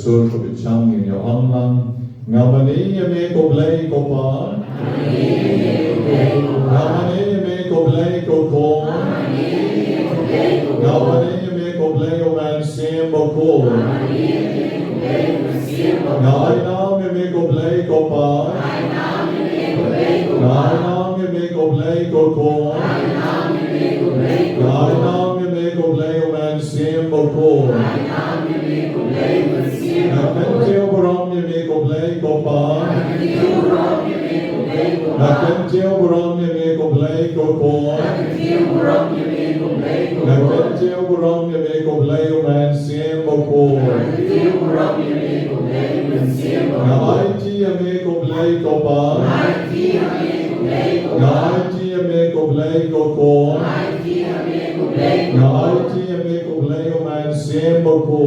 sur ko bichang in yo anglang ngamani me ko blay ko pa ngamani me ko blay ko ko ngamani me ko blay o man sim bo ko ngai na me ko blay ko pa ngai na me ko blay ko ko ngai na me ko blay o man sim bo ko Nakentio buram ye me ko blay ko pa. Nakentio buram ye me ko blay ko ko. Nakentio buram ye me ko blay o man sim bo ko. Na IT ye me ko blay ko pa. Na IT ye me ko blay ko ko. Na IT ye me ko blay o man sim bo ko.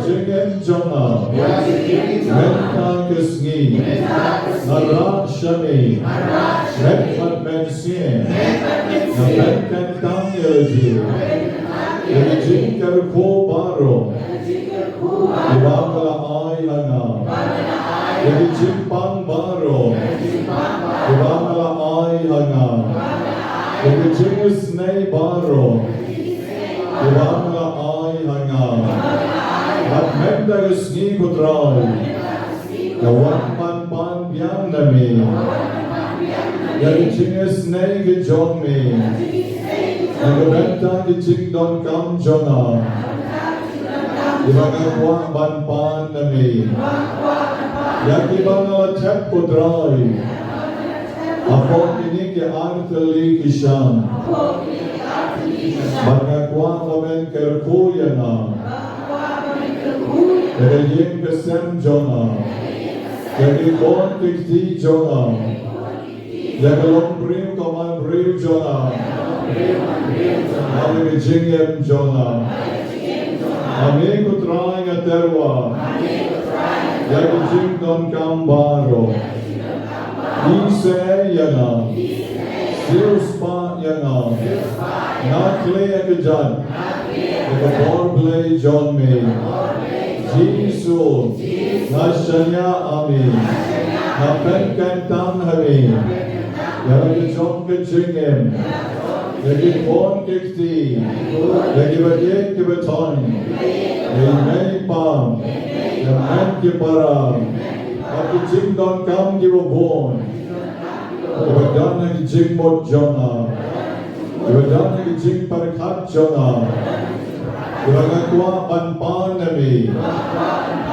Jingen Jonah, Menta Kisni, Nara Shami, Metfat Mensin, Napenkan Tangyelji, Yajinker Ko Baro, Ibakala Ayana, Yajimpang Baro, Ibakala Ayana, Yajingus Nei Baro, Ibakala Ayana. At menda usni kutray, kawan pan biang nami, yang chinges nei gejong mi, nagabenta gejing don kam jona, ibang pan nami, yang ibang cep kutray, ako kini ke arteli kishan, bangakwa kamen kerkuyana. Yagayim kesem Jonah, Yagikon kikti Jonah, Yagalong brim kaman brim Jonah, Yagijingem Jonah, Ami kutrang aterwa, Yagijing don kambaro, Ise yana, Siruspa yana, Nakle yagajan, Yagabor blay John me. Jesus, Nashanya Amin, Napenkan Tang Hamin, Yagijong Kachingem, Yagipon Kikti, Yagibagik Kibaton, Yagimay Pam, Yaman Kiparam, Yagijing Don Kam Gibabon, Yagdan Yagijing Mot Jonah, Yagdan Yagijing Parakat Jonah, Yagakwa Panpan Nami,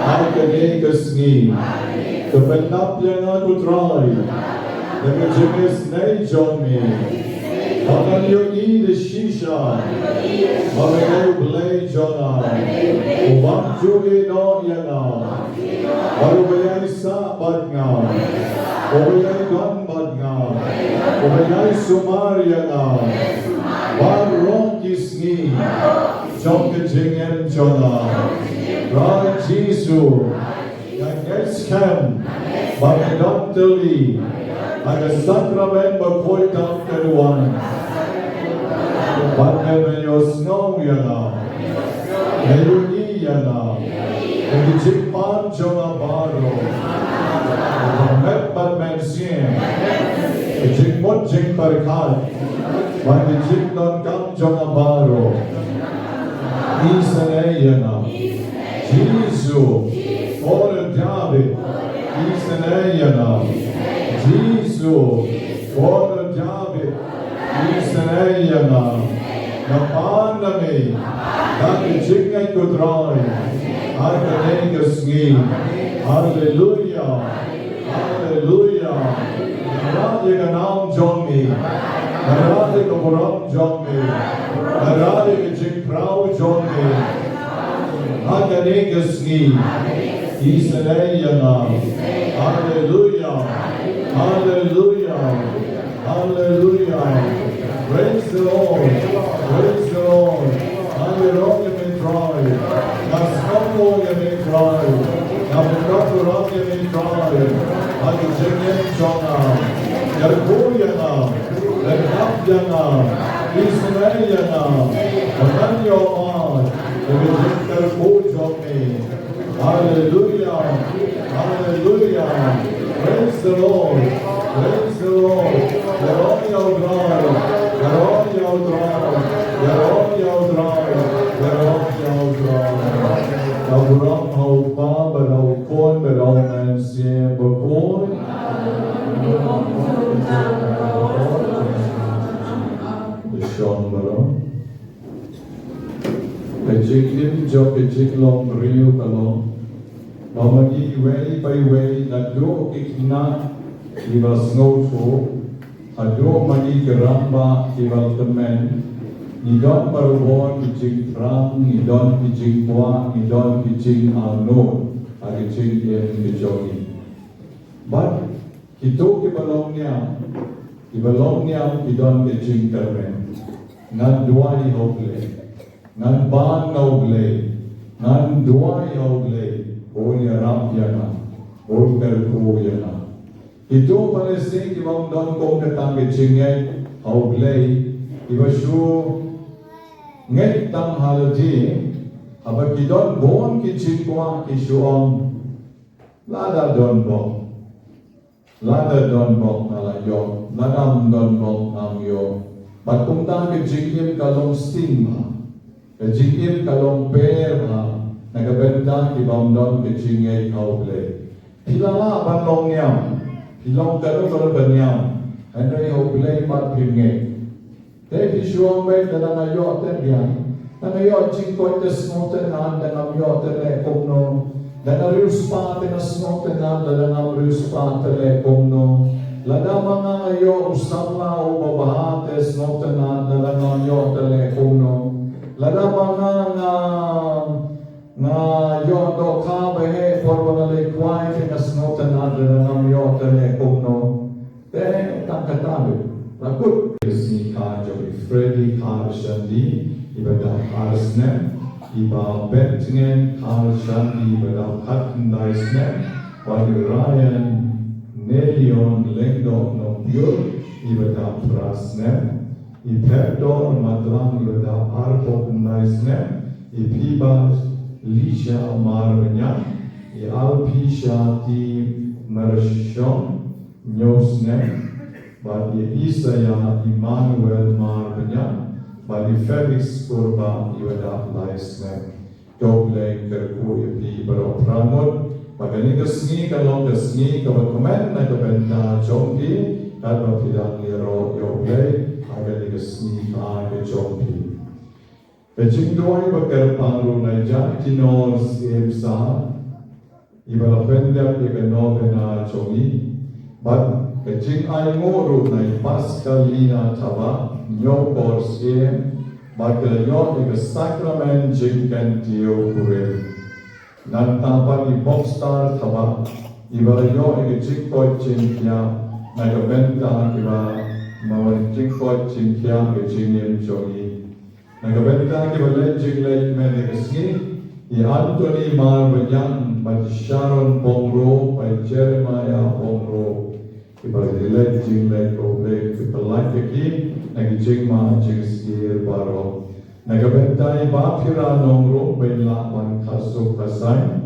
Arkane Kasni, Kapendap Yana Kutray, Yagajimis Nei John me, Hagan you eat the Shisha, Hagayu Blay Jonah, Ubam Jugi no Yana, Barubayay Sa Badna, Ubayay Gan Badna, Ubayay Sumar Yana, Barong Kisni, John Kajingen Jonah, Rai Jisu, Yanges Kem, Bagdad Deli, Agasakramen Bakhuid Nobena Banyngkong Snow Yana, Meluni Yana, Egijipan Jonah Baro, Met Mensin, Ejimot Jing Parikat, Bagijing Don Kam Jonah Baro. Isenayana, Jesus, for David, Isenayana, Jesus, for David, Isenayana, Napandami, Nakijingan Kudrai, Arkanegasni, Hallelujah, Hallelujah, Naradi Ganam Jomi, Naradi Kapuram Jomi, Naradi Jing Prau Jomi, Hakanegasni, Isenayana, Hallelujah, Hallelujah, Hallelujah. Praise the Lord, praise the Lord. Hallelujah, may try. Nascongo may try. Nabukaturang may try. Hallelujah, Jonah. Yarkuyana, Yarkabyana, Isenayana, Amanyo on, Hallelujah. Hallelujah. Praise the Lord. Praise the Lord. Yaron yaudrai. Yaron yaudrai. Yaron yaudrai. Yaron yaudrai. Abraham hau pa berau kon berau mansia berkon. Sean berau. Kecik lim jok kecik long riu kalong. Mamagi way by way nado ikna ibas ngofo ado magi geramba ibal temen idon marubon kecik rang idon kecik buang idon kecik ano kecik yang kejogi. But itu kibalongnya idon kecik termen ngan duai hoble ngan ban noble ngan duai hoble Oya Ramyana, Oya Koyana. Itu palesing ibang don kong katang kecingay, hauglay, ibasyo ngay tang haladi, abag idon bon kicing kwa kisyuang, lada don bok nalayo, nadam don bok namyo. Bat kung tang kicingim kalong stigma, kicingim kalong perha, nagabenda ibang don kecingay haugle. Pilala banlong niyam, pilong karo banyam, andray haugle pat pingay. Te kisuang bay nanangayo tenyan, nangayo chingkoy tesnoten nan danamyo tele kumno, danarius pa tenasnoten nan danamrius pa tele kumno. Lada mga ngayo usama o babaha tesnoten nan danamyo tele kumno. Lada mga na yon do ka behe porwana le kwai ke nasnotan adra nam yotan e kumno te takatabe rakut si ka jo Freddy Karshandi ibada Karsne iba Bentingen Karshandi ibada bakyndai sne wali Ryan Nelion Lengdo no Pure ibada Prasne iperdor Madlang ibada Bakyndai sne ipiba Lisha Marvanya, Alpisha ti Marshon, Nyosne, but Isaiah Emmanuel Marvanya, but Felix Kurba Yada Laisne, Doble Kerku Ipi Baro Pramod, but Ganigasni Kalong the Sni Kavakumen, Nakabenta Chompi, Kadapidang Yero Yoble, Agadigasni Ka Chompi. Kecing doai bakar pangru naija kinor siem sah ibala pendap ika nobena chongi but kecing ai ngoru nai paskalina taba nyokor siem bakal yo ika sacrament jingkan tio kurel nan tapa i boxstar taba ibala yo ika jingkot jingkya naga benta iba mawan jingkot jingkya kecingin chongi Nagabenta ki balay jiglay menegasni i Anthony Marvanya but Sharon Bongro by Jeremiah Bongro ki balay jiglay koble ki balay ki nagijigma jigskir baro nagabenta i Bapira Nongro by Lapan Kaso Kasay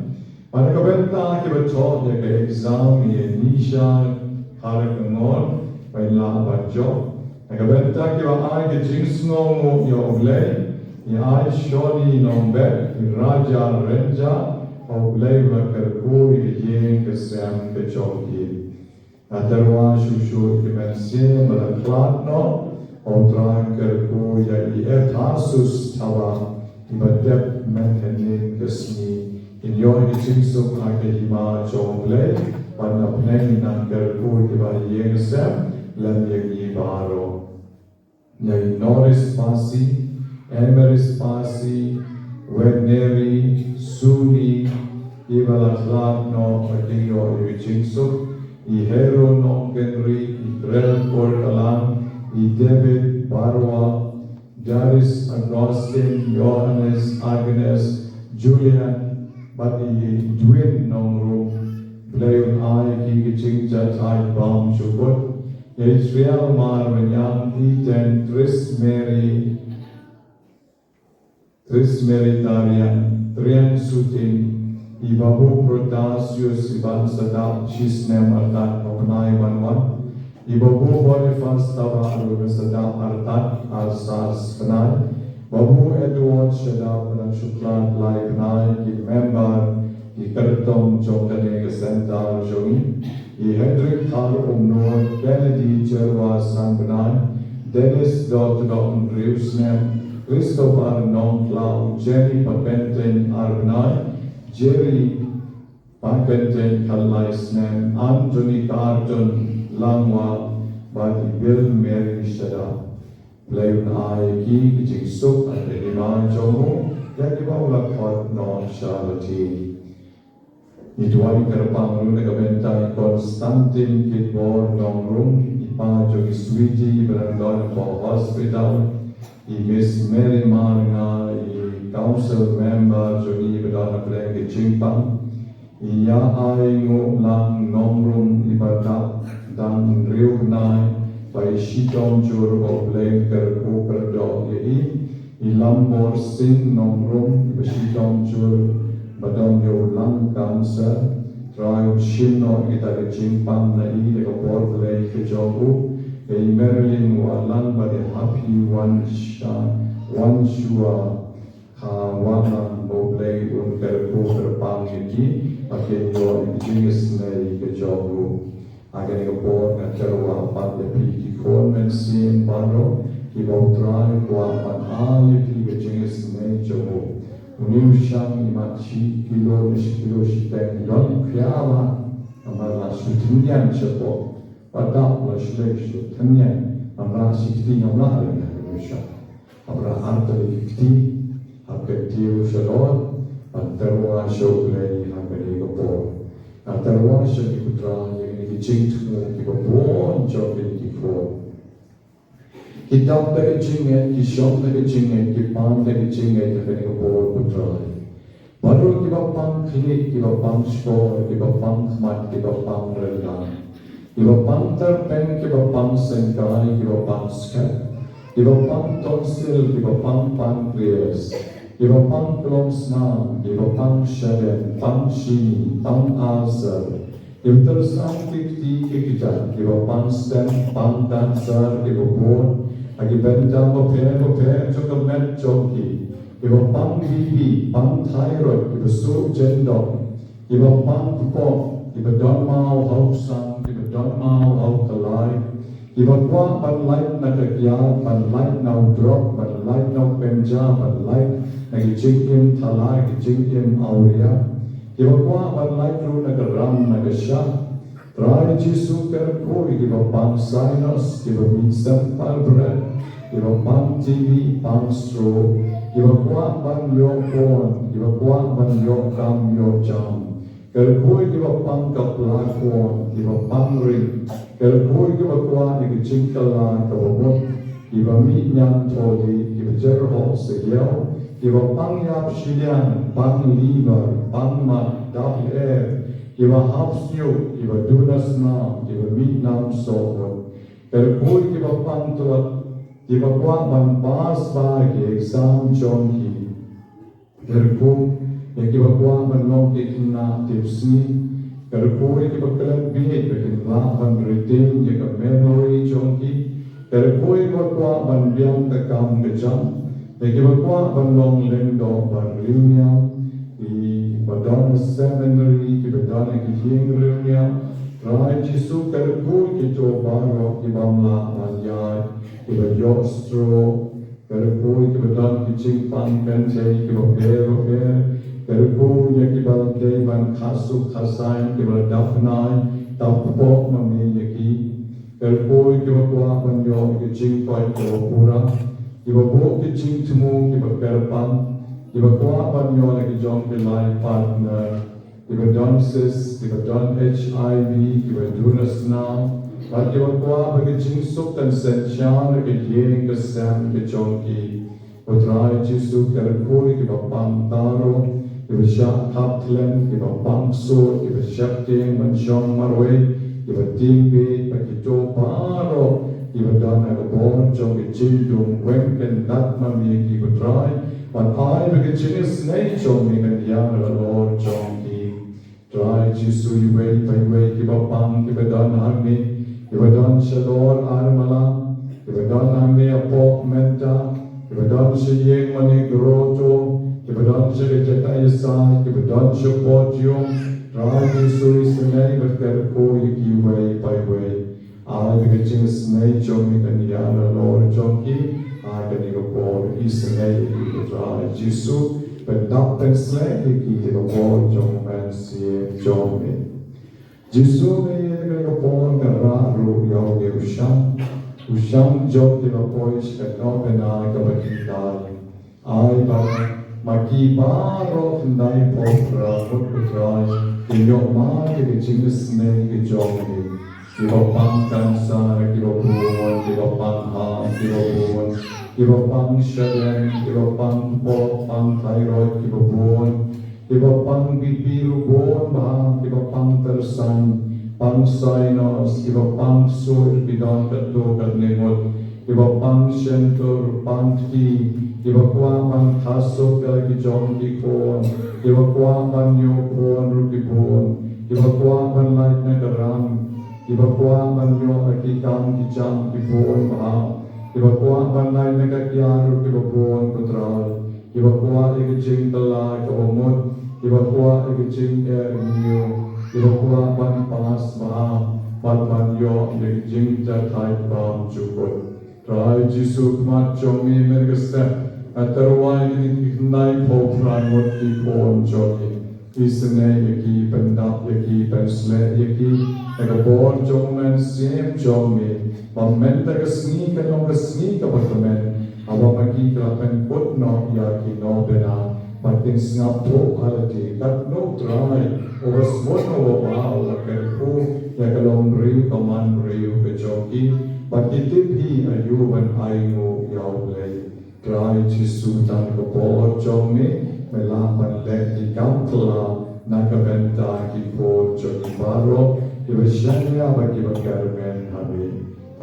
nagabenta ki bato ya ka exam i Nisha Karakangor by Lapan Jo Nagabenta ki ba ay kijingsno mo yogle, i ay shoni nombe, i raja renja, ogle wa kerku i yeng kesem kechoki. Atarwa shushu ki mensi malaklatno, otra kerku ya i etasus taba, i badep menhenin kesni. In yon kijingso kake hima chogle, panapneng nan kerku i ba yeng kesem, lam yegi baro. Yai Norris Pasi, Emeris Pasi, Wedneri, Suni, Ivalatlat no Akinyo Yuchingsuk, I Hero no Kenri, I Grel Portalan, I David Barwa, Jaris Agustin, Johannes, Agnes, Julian, but I Dwin Nongru, Blayon I, Kikiching Jatai Bam Shukut, Israel Marvanyam Iten Tris Mary Tarian Trian Sutin Ibabu Protasius Iban Sadap Chisnem Artat Noknai Manwan Ibabu Boniface Tavaru Sadap Artat Arsas Kanai Babu Edward Shadap Dan Shuklat Lai Kanai Ki member Ki Kertom Jongkane Kesentar Jongi Ki Hendrik Thar Umnor Kennedy Jerwa Sankanai Dennis Dr. Riusnem Christopher Nongklau Jenny Papenten Arnai Jerry Pakenten Kalaisnem Anthony Carton Langwa Badi Bill Mary Shada Playun Ai Ki Kijing Suk and the Iman Jomo Yakibaula Kot Non Charlati Ituai Kerpang Luna Gabentai Konstantin Kitbor Nongrum Ipa Jogi Switi Berandon for Hospital I Miss Mary Maranga I Council Member Jogi Bedana Plenge Chimpang I Ya Ai Ngo Lang Nongrum Ibata Dan Riu Nai Bai Shitong Jur Bo Plenge Kerku Kerdo I Lambor Sin Nongrum Iba Shitong Jur Badong Yo Lang Cancer Tribe Shino Itali Chimpang Na I Lega Port Plenge Jogu A Marilyn Walang Bade Happy One Shua Kawanang Boblay Un Kerku Kerpang Yiki Akin Yo Ingenious Nei Kejogu Agen Ega Port Na Kerwa Pat De Piki Kormen Sien Baro Kibau Trai Kwa Pan Ali Piki Ingenious Nei Jogu Uniu Shang Imachi Kilo Shiteng Don Kiawa Amala Shutinyan Shepo Padap La Shlek Shutinyan Amra Shikti Amla Rinusha Amra Antali Kiti Haketiu Shalon Antarwa Shoglei Hakari Gopor Antarwa Shaki Putra Yini Jingtu Kibapon Jogi Kifo Kitab dari Jingen, Kishom dari Jingen, Kipan dari Jingen Hakari Gopor Putra Baru Kibapang Klik, Kibapang Skor, Kibapang Khmat, Kibapang Relan Kibapang Terpen, Kibapang Sengkai, Kibapang Skat Kibapang Tonsil, Kibapang Pancreas Kibapang Klomsnam, Kibapang Shaden, Pang Shini, Pang Azar Kibtersang Kikti Kikita, Kibapang Stem, Pang Dancer, Kibapon Agi Bentang Bope, Chokamet Joki Kibapang Bibi, Pang Thyroid, Kibasu Jendok Kibapang Kupok, Kibadon Mau Hausang, Kibadon Mau Haukalai Kibakwa Ban Light Nakakya, Ban Light Now Drop, Ban Light Now Penja, Ban Light Nagijingim Thalai, Gijingim Auria Kibakwa Ban Light Ru Nagaram Nagasha Try Jisu Kerkoi, Kibapang Sinus, Kibapin Sempal Bread Kibapang TV, Pang Stroke Kibakwa Ban Yok Korn, Kibakwa Ban Yok Kam Yok Jam Kerkoi Kibapang Kaplakon, Kibapang Ring Kerkoi Kibakwa Nagijingkala Kababot Kibami Nyam Todi, Kibajerho Segiao Kibapang Yap Shilian, Pang Liver, Pang Mat, Dap Air Kiba Hapsnyu, Kiba Dunas Nam, Kiba Mitnam Sohot Kerkoi Kibapang Tuat Kibakwa Ban Pas Bagi Exam Jongki Kerkoi Kibakwa Ban Nongki Kina Tipsni Kerkoi Kibakalat Bihit Bekin Lahan Retain Yaka Memory Jongki Kerkoi Kibakwa Ban Biang Kakam Gajam Kibakwa Ban Long Lendo Ban Riunya Badana Seminary, Kibadana Kihing Riunya Rai Jisu Kerkoi Kito Baro Kibamla Manyai Kibadyo Stro Kerkoi Kibadana Kiching Pan Kente Kibapero Kerkoi Yakibal Ban Kasu Kasain Kibadafnai Tapok Mami Yaki Kerkoi Kibakwa Banyo Kiching Pai Kibapura Kibabo Kiching Tumu Kibaperpan Kibakwa Banyo Nakijong Pilai Partner Kibadon Sis Kibadon HIV Kibadunas Now But Kibakwa Bagijing Suk and Senchang Nakijing Kasam Kichongki Utrai Jisu Kerkoi Kibapang Taro Kibasyak Kaptlen Kibapang Sur Kibasyaking Mansyong Marwe Kibatimbi Pakito Paro Kibadana Gabon Jong Kijindung Wenken Datmami Kibutrai But I begin to snake Jong Migan Yang Lord Jong Try Jisu iwe paiwe kibapang kibadon hagni kibadon shalor armala kibadon hagni apok menta kibadon shiyeng mani groto kibadon shigejeta isa kibadon shapodium try Jisu isnei berkerko ikiwe paiwe I begin snake jogging and yana Lord jogging I can go isnei try Jisu but not pen slay ki the wall jong man see jong me Jisu me ye the wall the ra ru yo ge usham jong the boys that no bena ka bakyndai I ba maki ba ro ndai popra putra ki yo ma ke jing snake ke jong me ki ba pang kan sa ki ba buon ki ba pang ha ki ba buon Kiba pang shaden, kiba pang po, pang thyroid, kiba buon, kiba pang bibiru buon bahang, kiba pang tersan, pang sinus, kiba pang sur, bidon kato kadnimot, kiba pang shentur, pang ti, kiba kwa pang tasok kaya kijong kikon, kiba kwa pang yokon, rukibon, kiba kwa pang light na karam, kiba kwa pang yok akikang kijang kibon bahang, Kiba kuah bandai mereka kiaru kiba buon putral, kiba kuah ikicing telah keomot, kiba kuah ikicing erinyo, kiba kuah ban pas maha, ban yo ikicing jatai pam cukut. Try Jisu mat jomi mereka step, atarwai ini kindai popran mot ki pon jomi, isne yaki pendap yaki pensle yaki, ekabon jomen siem jomi. Pamenta kesni kenong kesni kabartemen awa magi kelapen put no yaki no bena patin singapo halati kat no try over small no wow la kerku ya kalong riu kaman riu kejoki patitip hi ayu ban aingu yau lei try Jisu tan kapo jomi melapan le di kampla nakabenta ki po joki baro ibashanya bagi bakarmen habi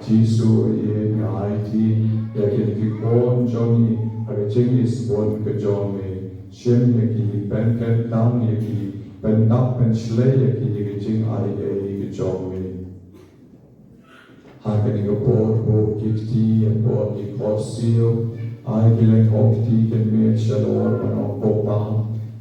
Jisu ye ngai ti yakin ki kon jomi agaching is bon ka jomi shem ye ki pen ken tam ye ki pen nap pen shle ye ki agaching ai ye ki jomi hakani ko por kifti and por ki kosil ai bilen opti ken me shalor pano popa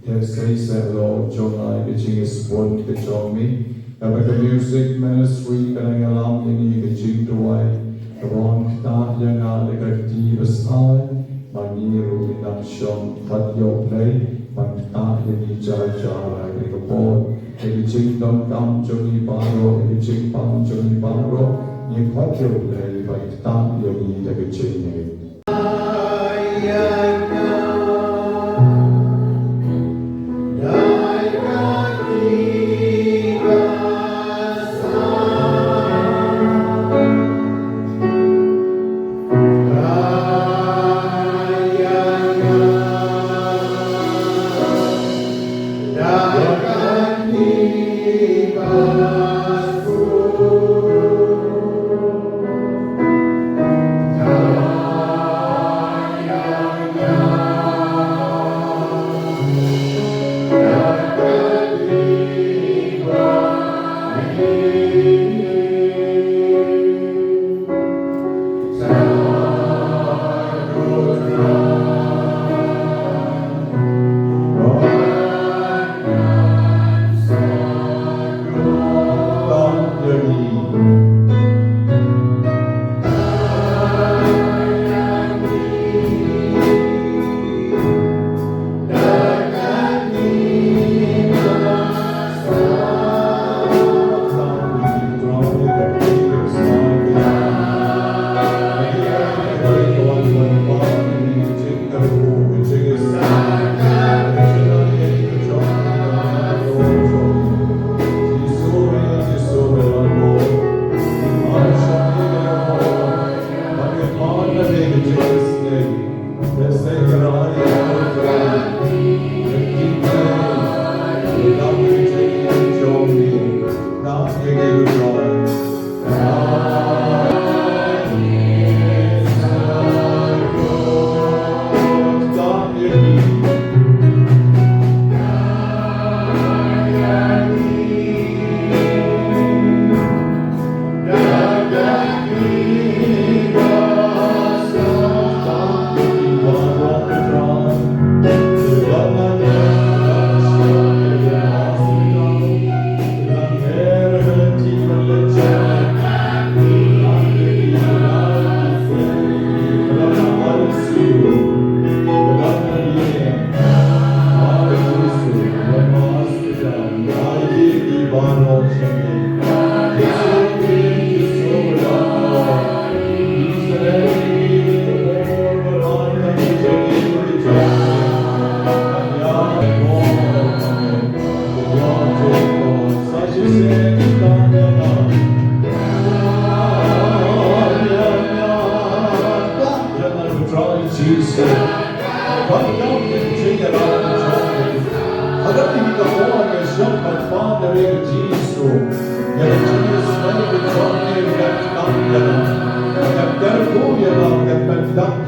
ter sei se lo jonai agaching is bon ka jomi Kapag music ministry kanang alam ini kecing tuai, kabang kita yang ada kreatif ay, maniru inang siyang kadyo play, pagkita ini jara-jara kapon, kecing don kam joni paro, kecing pang joni paro, ni kadyo play, pagkita ini kecing ni. Banyngkong. Banyngkong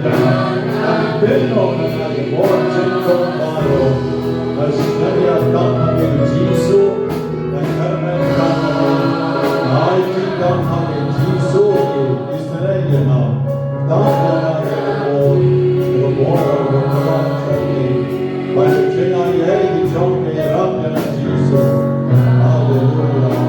Benno na nga mo jengkong baro. Asnaya tamangin Jisu na karmen tamang. Ay tamangin Jisu Israel na. Tamang na mo mo But I had to jump me up and Jesus. Hallelujah.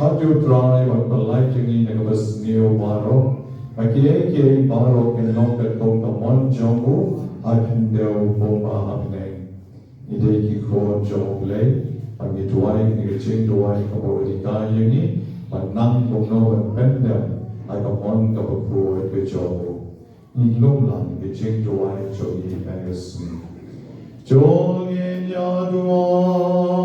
Haduh try what the light in the was new baro. Makie baro can knock at home the one jongo. I can do bomba happening. Ideki ko jongle. Pagi tuai ni kecing tuai kabo dikai ini. Manang bono pendem. I got one couple pro at the jongo. Ilum lang kecing tuai jogi pegasin. Jogi yaduai.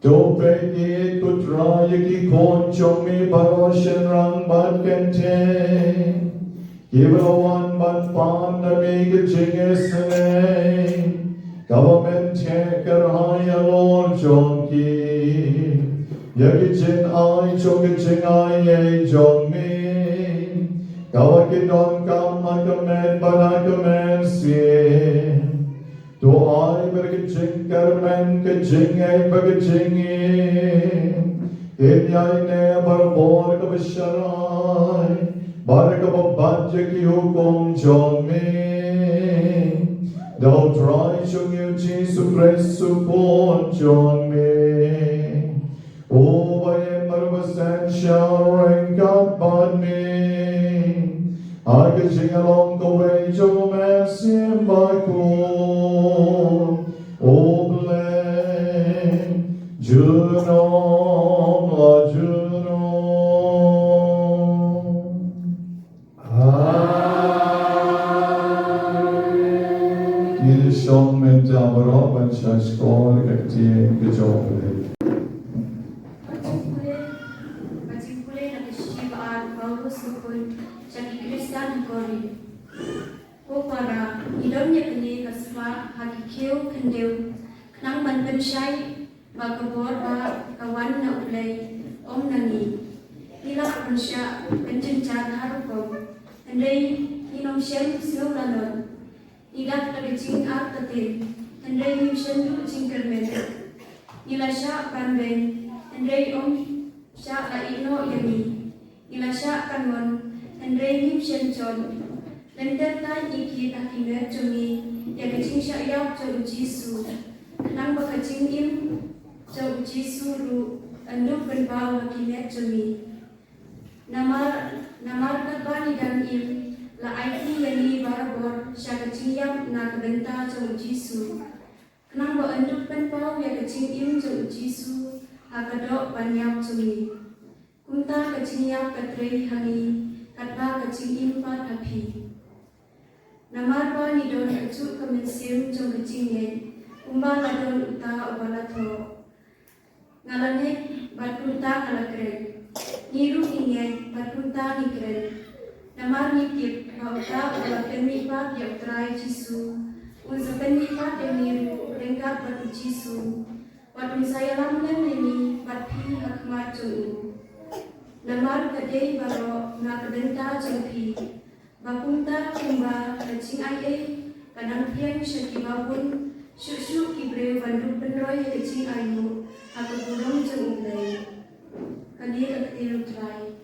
Topegi putraya ki konchong mi baroshan rang bat kente. Givawan bat panda mi gajingesane. Government checker haya lord jonki. Yagijin ay chogijin ay ye jong mi. Gawakidon kam agamen banagamen siye. To I bergejing karmen kejing ay bergejingin. Inyay ne barbor kabasharay. Barkababadya ki hukom jongmin. Thou try shung you Jesus Christ support jongmin. O bayan marwasan showering God bad me. I can sing along the way to Mass Bakhuid Nobena Banyngkong. Il som med Abraham skål till gejobbe. Ko para idamnya kini kasma hakikir pendeu nang man pensyai bakabor ba kawan na ulay om nangi nila pensya pencencar harukom andai inom syem snow lanon igat lagacing art tatin andai nim syendu cingkermen nila sya panben andai om sya la ino yami nila sya kanwon andai nim syencon lender tai iki takimet cumi ya kacing sya yap co Jisu nang bakacing im co Jisu lu anduk benbau hakimet cumi namar kabani dan im la aiki yani barbor sya kacing yap na kebenta co Jisu nang ba anduk benbau ya kacing im co Jisu hakadok banyap cumi kunta kacing yap katrei hangi katba kacing im pa tapi namar ba ni don acu kemensim jong kecingnya umba ladon uta ubala tho ngalanek batunta kalakren niru ingeng batunta nikren namar nitip ba uta ubala kemi pa ya utrai Jisu unsapen ni pa niru lengkap batu Jisu batun saya lamlen ini batpi hakmat jong namar kadei baro na kadenta jongpi bakunta kumba kacing ayai kadang piang syaki babun syuk-syuk kibre banduk penroy kacing ayu aku burung jengulai kadir aktiru trai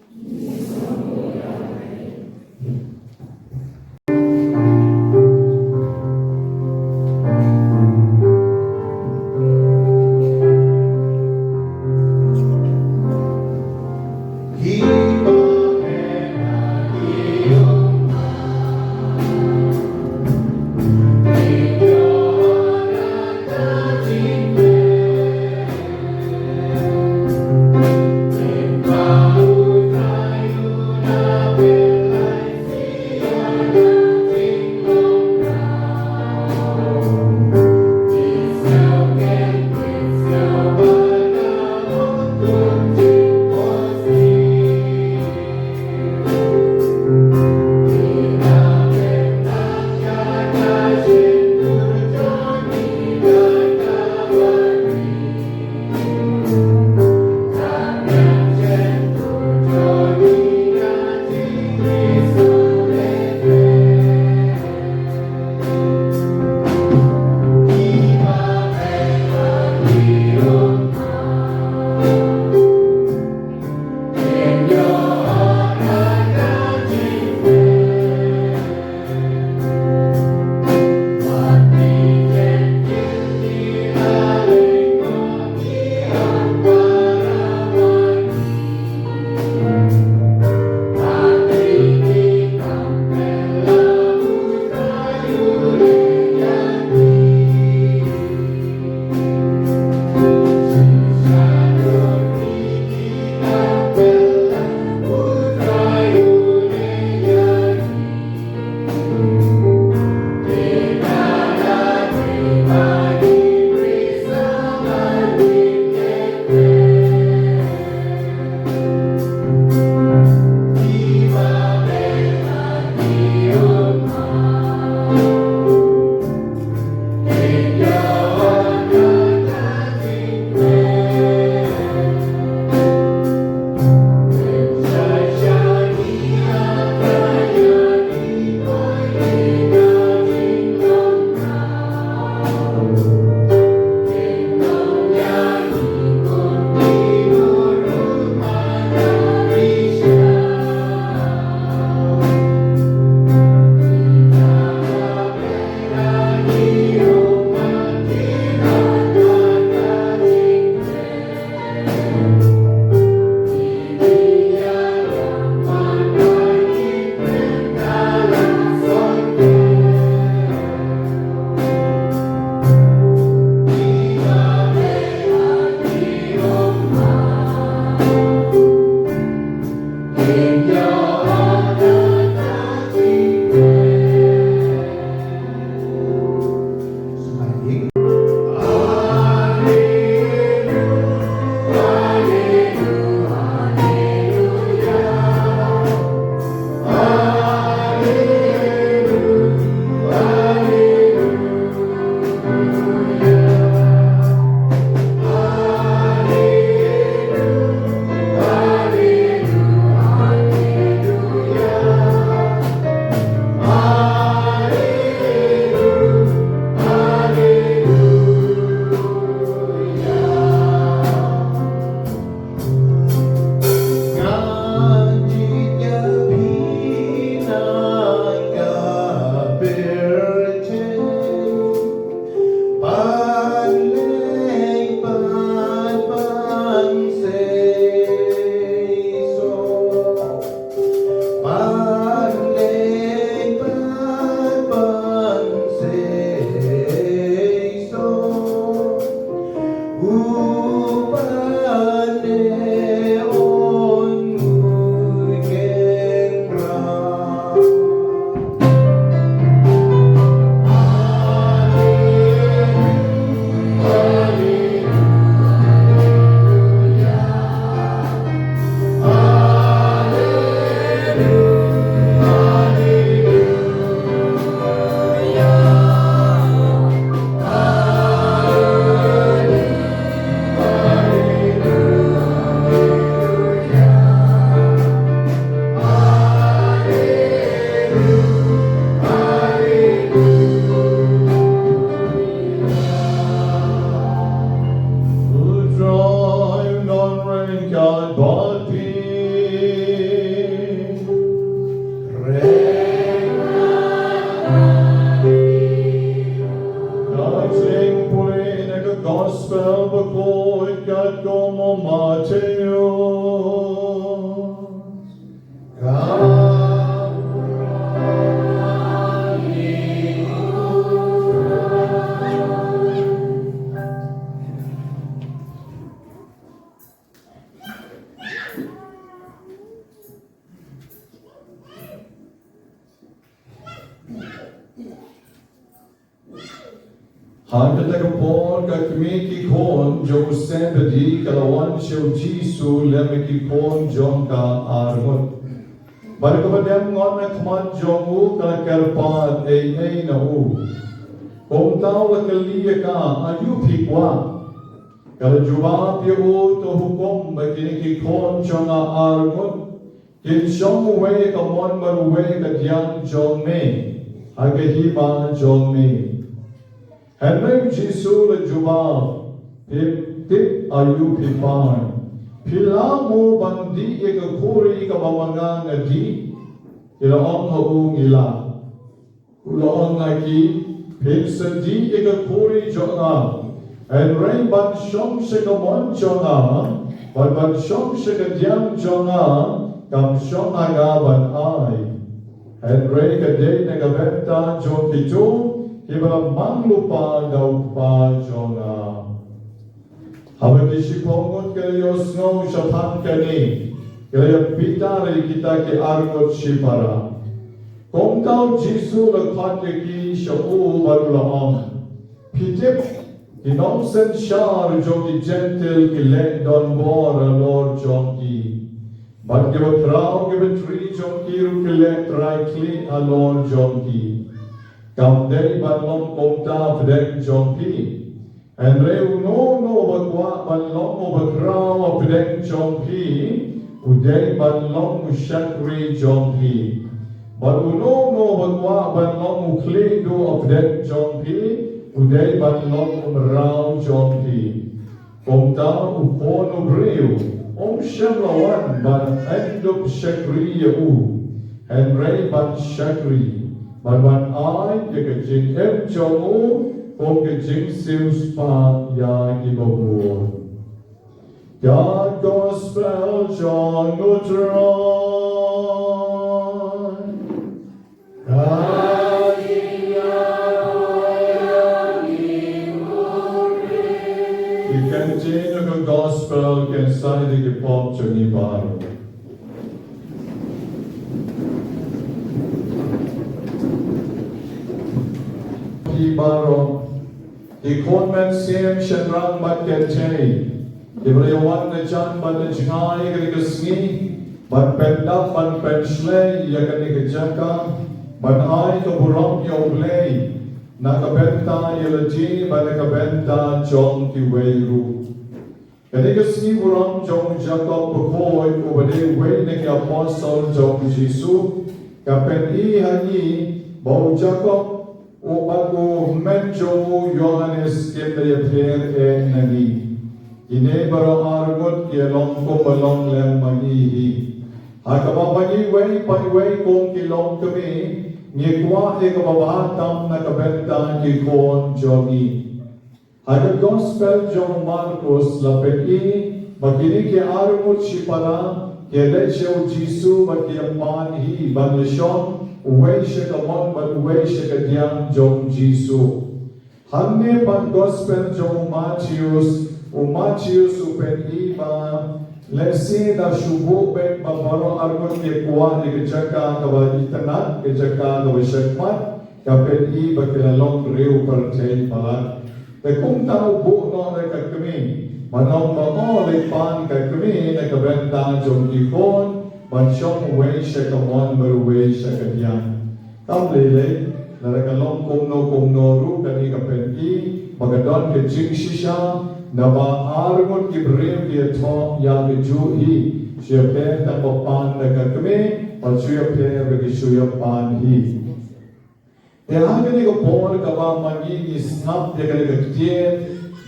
Gospel Bakhuid Nobena Banyngkong. Hagdagapon kakmiki kon jo sembedi kalawan siyo Jisu lemiki kon jong ka armut. Barkabadem ngon na kman jong u kalakarpad ay na u. Kung tao lakaliya ka ayu pikwa. Kalajubap yu to hukom makiniki kon jong ka armut. Kin siyong uwe kamon maruwe kadyang jong me. Hagahiba jong me. Henry Jisu le jubal tip ayu pipan pilamu bandi ega kuri ka mamanga ngadi ilaong haung ila uloong ngaki pinsadi ega kuri jonga Henry ban shom shekamon jonga ban shom shekadiam jonga kam shom aga ban ai Henry kadei negabenta jong kitu Ibang manglupa daw pa jonga. Habang isipongon kayo snow siya pangkani, kaya pitari kita ki argot sipara. Kung tao Jisu nagpatiki siya barulaong, pitip inomsen siya jogi gentle ki lendon bora lor jongi. But give a crowd, give a tree jongi rukile try clean a lor jongi. Kam day balong komta pdeng jongpi. And reu no bagwa balong o bagraw pdeng jongpi. Uday balong ushakri jongpi. Baluno bagwa balong ukli do pdeng jongpi. Uday balong umraw jongpi. Komta ukon ubreu. Shamlawan ban endop shakri u. And rei ban shakri. Ban ai ke jing em jongu o ke jing siu spa ya ki bo God gospel John Utron You continue the gospel can say the pop chuni bar Baro, the convent same Shanrang but get Jenny. The Brayawan the Jan but the Jai Grigasni, but Pendap but Penshley, Yakanigajaka, but I the Buram Yoblay, Nakabenta Yelaji, but Nakabenta John Kiweru. Kanigasni Buram Jong Jacob Bakhuid Nobena Banyngkong Apostle Jong Jisu, Kapeni Hani, Bo Jacob. Bago medyo Johannes kaya prayer nagi. Ine baro argot kilong ko balong lem magihi. Hakababagi way paiway kong kilong kami. Ngikwa kababahatam na kabenta kikon jogi. Hagag gospel jong Marcos lapeki. Magini ki argot sipara. Kaya siya Jisu magkiyapan hi banlisyon. Uway siya kamon, but uway siya kadyang jong Jisu. Hangne pan gospel jong Matthews, Matius upen iba lesi da shubu pet mabaro argon ke kuah di kejaka kawa itanat kejaka kawa syakmat kapet iba kelalong riu percaya palat tekum tahu bu no mereka kami manong mao lepan ka kami na kabenta jom ikon bansyong wei syakamon berwei syakadian kam lele mereka long kumno ru kani kapet i magadon ke jing shisha Naba argon kibrim dia thom ya kejuhi siapa tak papan dekat kami siapa bagi siapa hi. Yang kini ko por kawa magi isnap dia kali ketian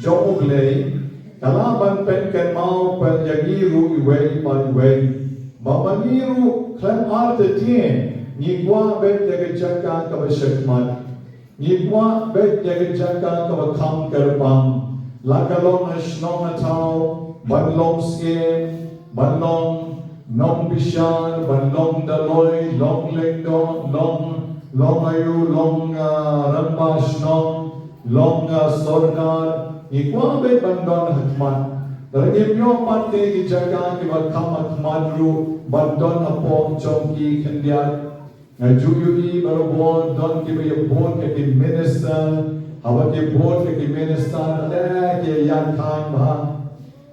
jom ulei kalaban pen kan mau pen yagiru iwei pan iwei babangiru klan arte tien nigwa bet jaga jaka kawa syakmat nigwa bet jaga jaka kawa kam kerbang Lakalong asnong atau banlong skim, banlong nong bishan, banlong daloy, long lengdong, long ayu, long rambas nong, long sorgar, ikwabe bandon hatmat. Daragim yo pati kijaga kibat kamat madru, bandon apong chongki kendiat. Ngajuyui barobon don kibayabon kati minister. Awak ke board ke minister ada ke yang kan bah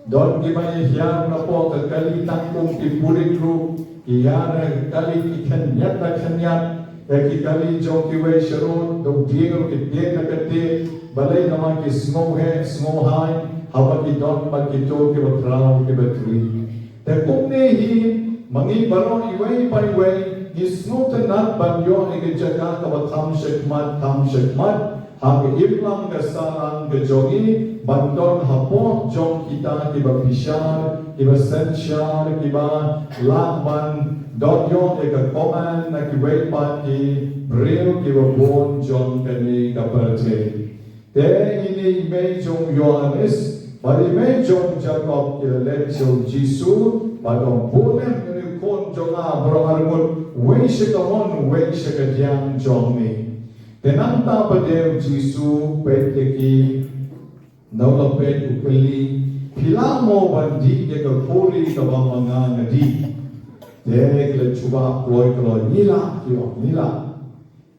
don ke mai hian na po ke kali tangkung ke purik ru hian kali ke khanyat na khanyat ke kali jong ke we sharun do dieng ke dieng na ke balai nama ke snow hai awak ke don ba ke to ke batrau ke batri te kum ne hi mangi baro iwei pai wei is not not banyo ke jaga ka batham shekmat Hak iblang kesalan kejogi bandon hapo jong kita kiba bishar kiba sensyar kiba lakman dotyo eka koman na kiba pati bril kiba bon jong kani kaperte te ini ime jong Yohanes pada ime jong Jacob kila lekso Jisu badong boleh ni kon jong beromargun wei sekamon wei sekadiang jong ni Tenanta pada Jisu peteki naula pet ukeli pilamo bandi ke kori ke bamanga ngadi dek le cuba koi kalau nila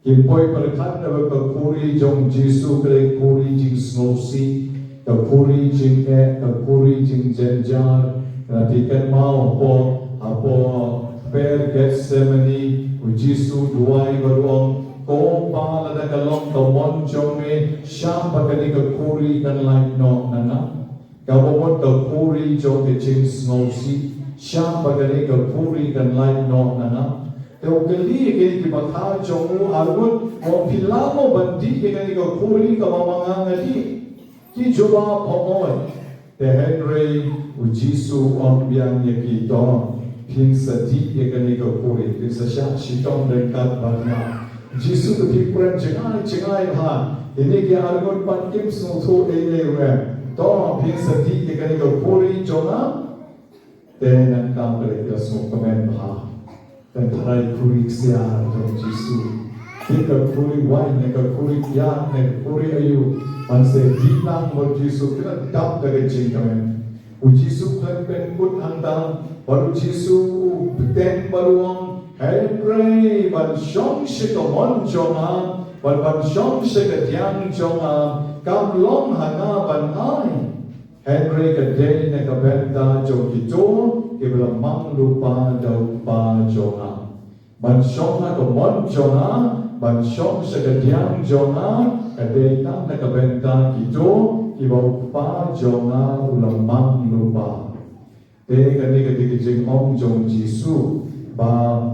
kimpoi perkat ke kori jong Jisu ke kori jing snosi ke kori jing jenjar nanti kan mau apa per Getsemani Jisu duai beruang ko pa la da kalong ka mon chong me sham ba ka ni ka kuri kan lai no na na ka bo mo ka kuri chong ke ching snow si sham ba ka ni ka kuri kan lai no na na te o ke li ke ki ba tha chong u arun o pilamo bandi ke ni ka kuri ka ma manga ngadi ki joba phomoy te Henry u Jisu on biang ye ki to pin sa di ye ka ni ka kuri pin sa sha shi tong de kat ba na Jisu tu pikiran cengai ha. Ini dia argon pankim semua we. To pin sati ke kani ko puri jonga. Tenan kam kali kita semua komen ha. Dan tarai puri sia to Jisu. Kita puri wai ne ka puri ya ne puri ayu. Manse dilang mo Jisu kita dap dari cingkamen. Jisu kan pen pun anda baru Jisu beten baruang Henry ban shong shikamon jonga ban shong shikatiang jonga kam long hanga ban ai Henry kadei ne kabenta jokito kibla mang lupa dau pa jonga ban shong kamon jonga ban shong shikatiang jonga kadei tam ne kabenta kito kibla pa jonga ulang mang lupa te kani jing ong jong Jisu ba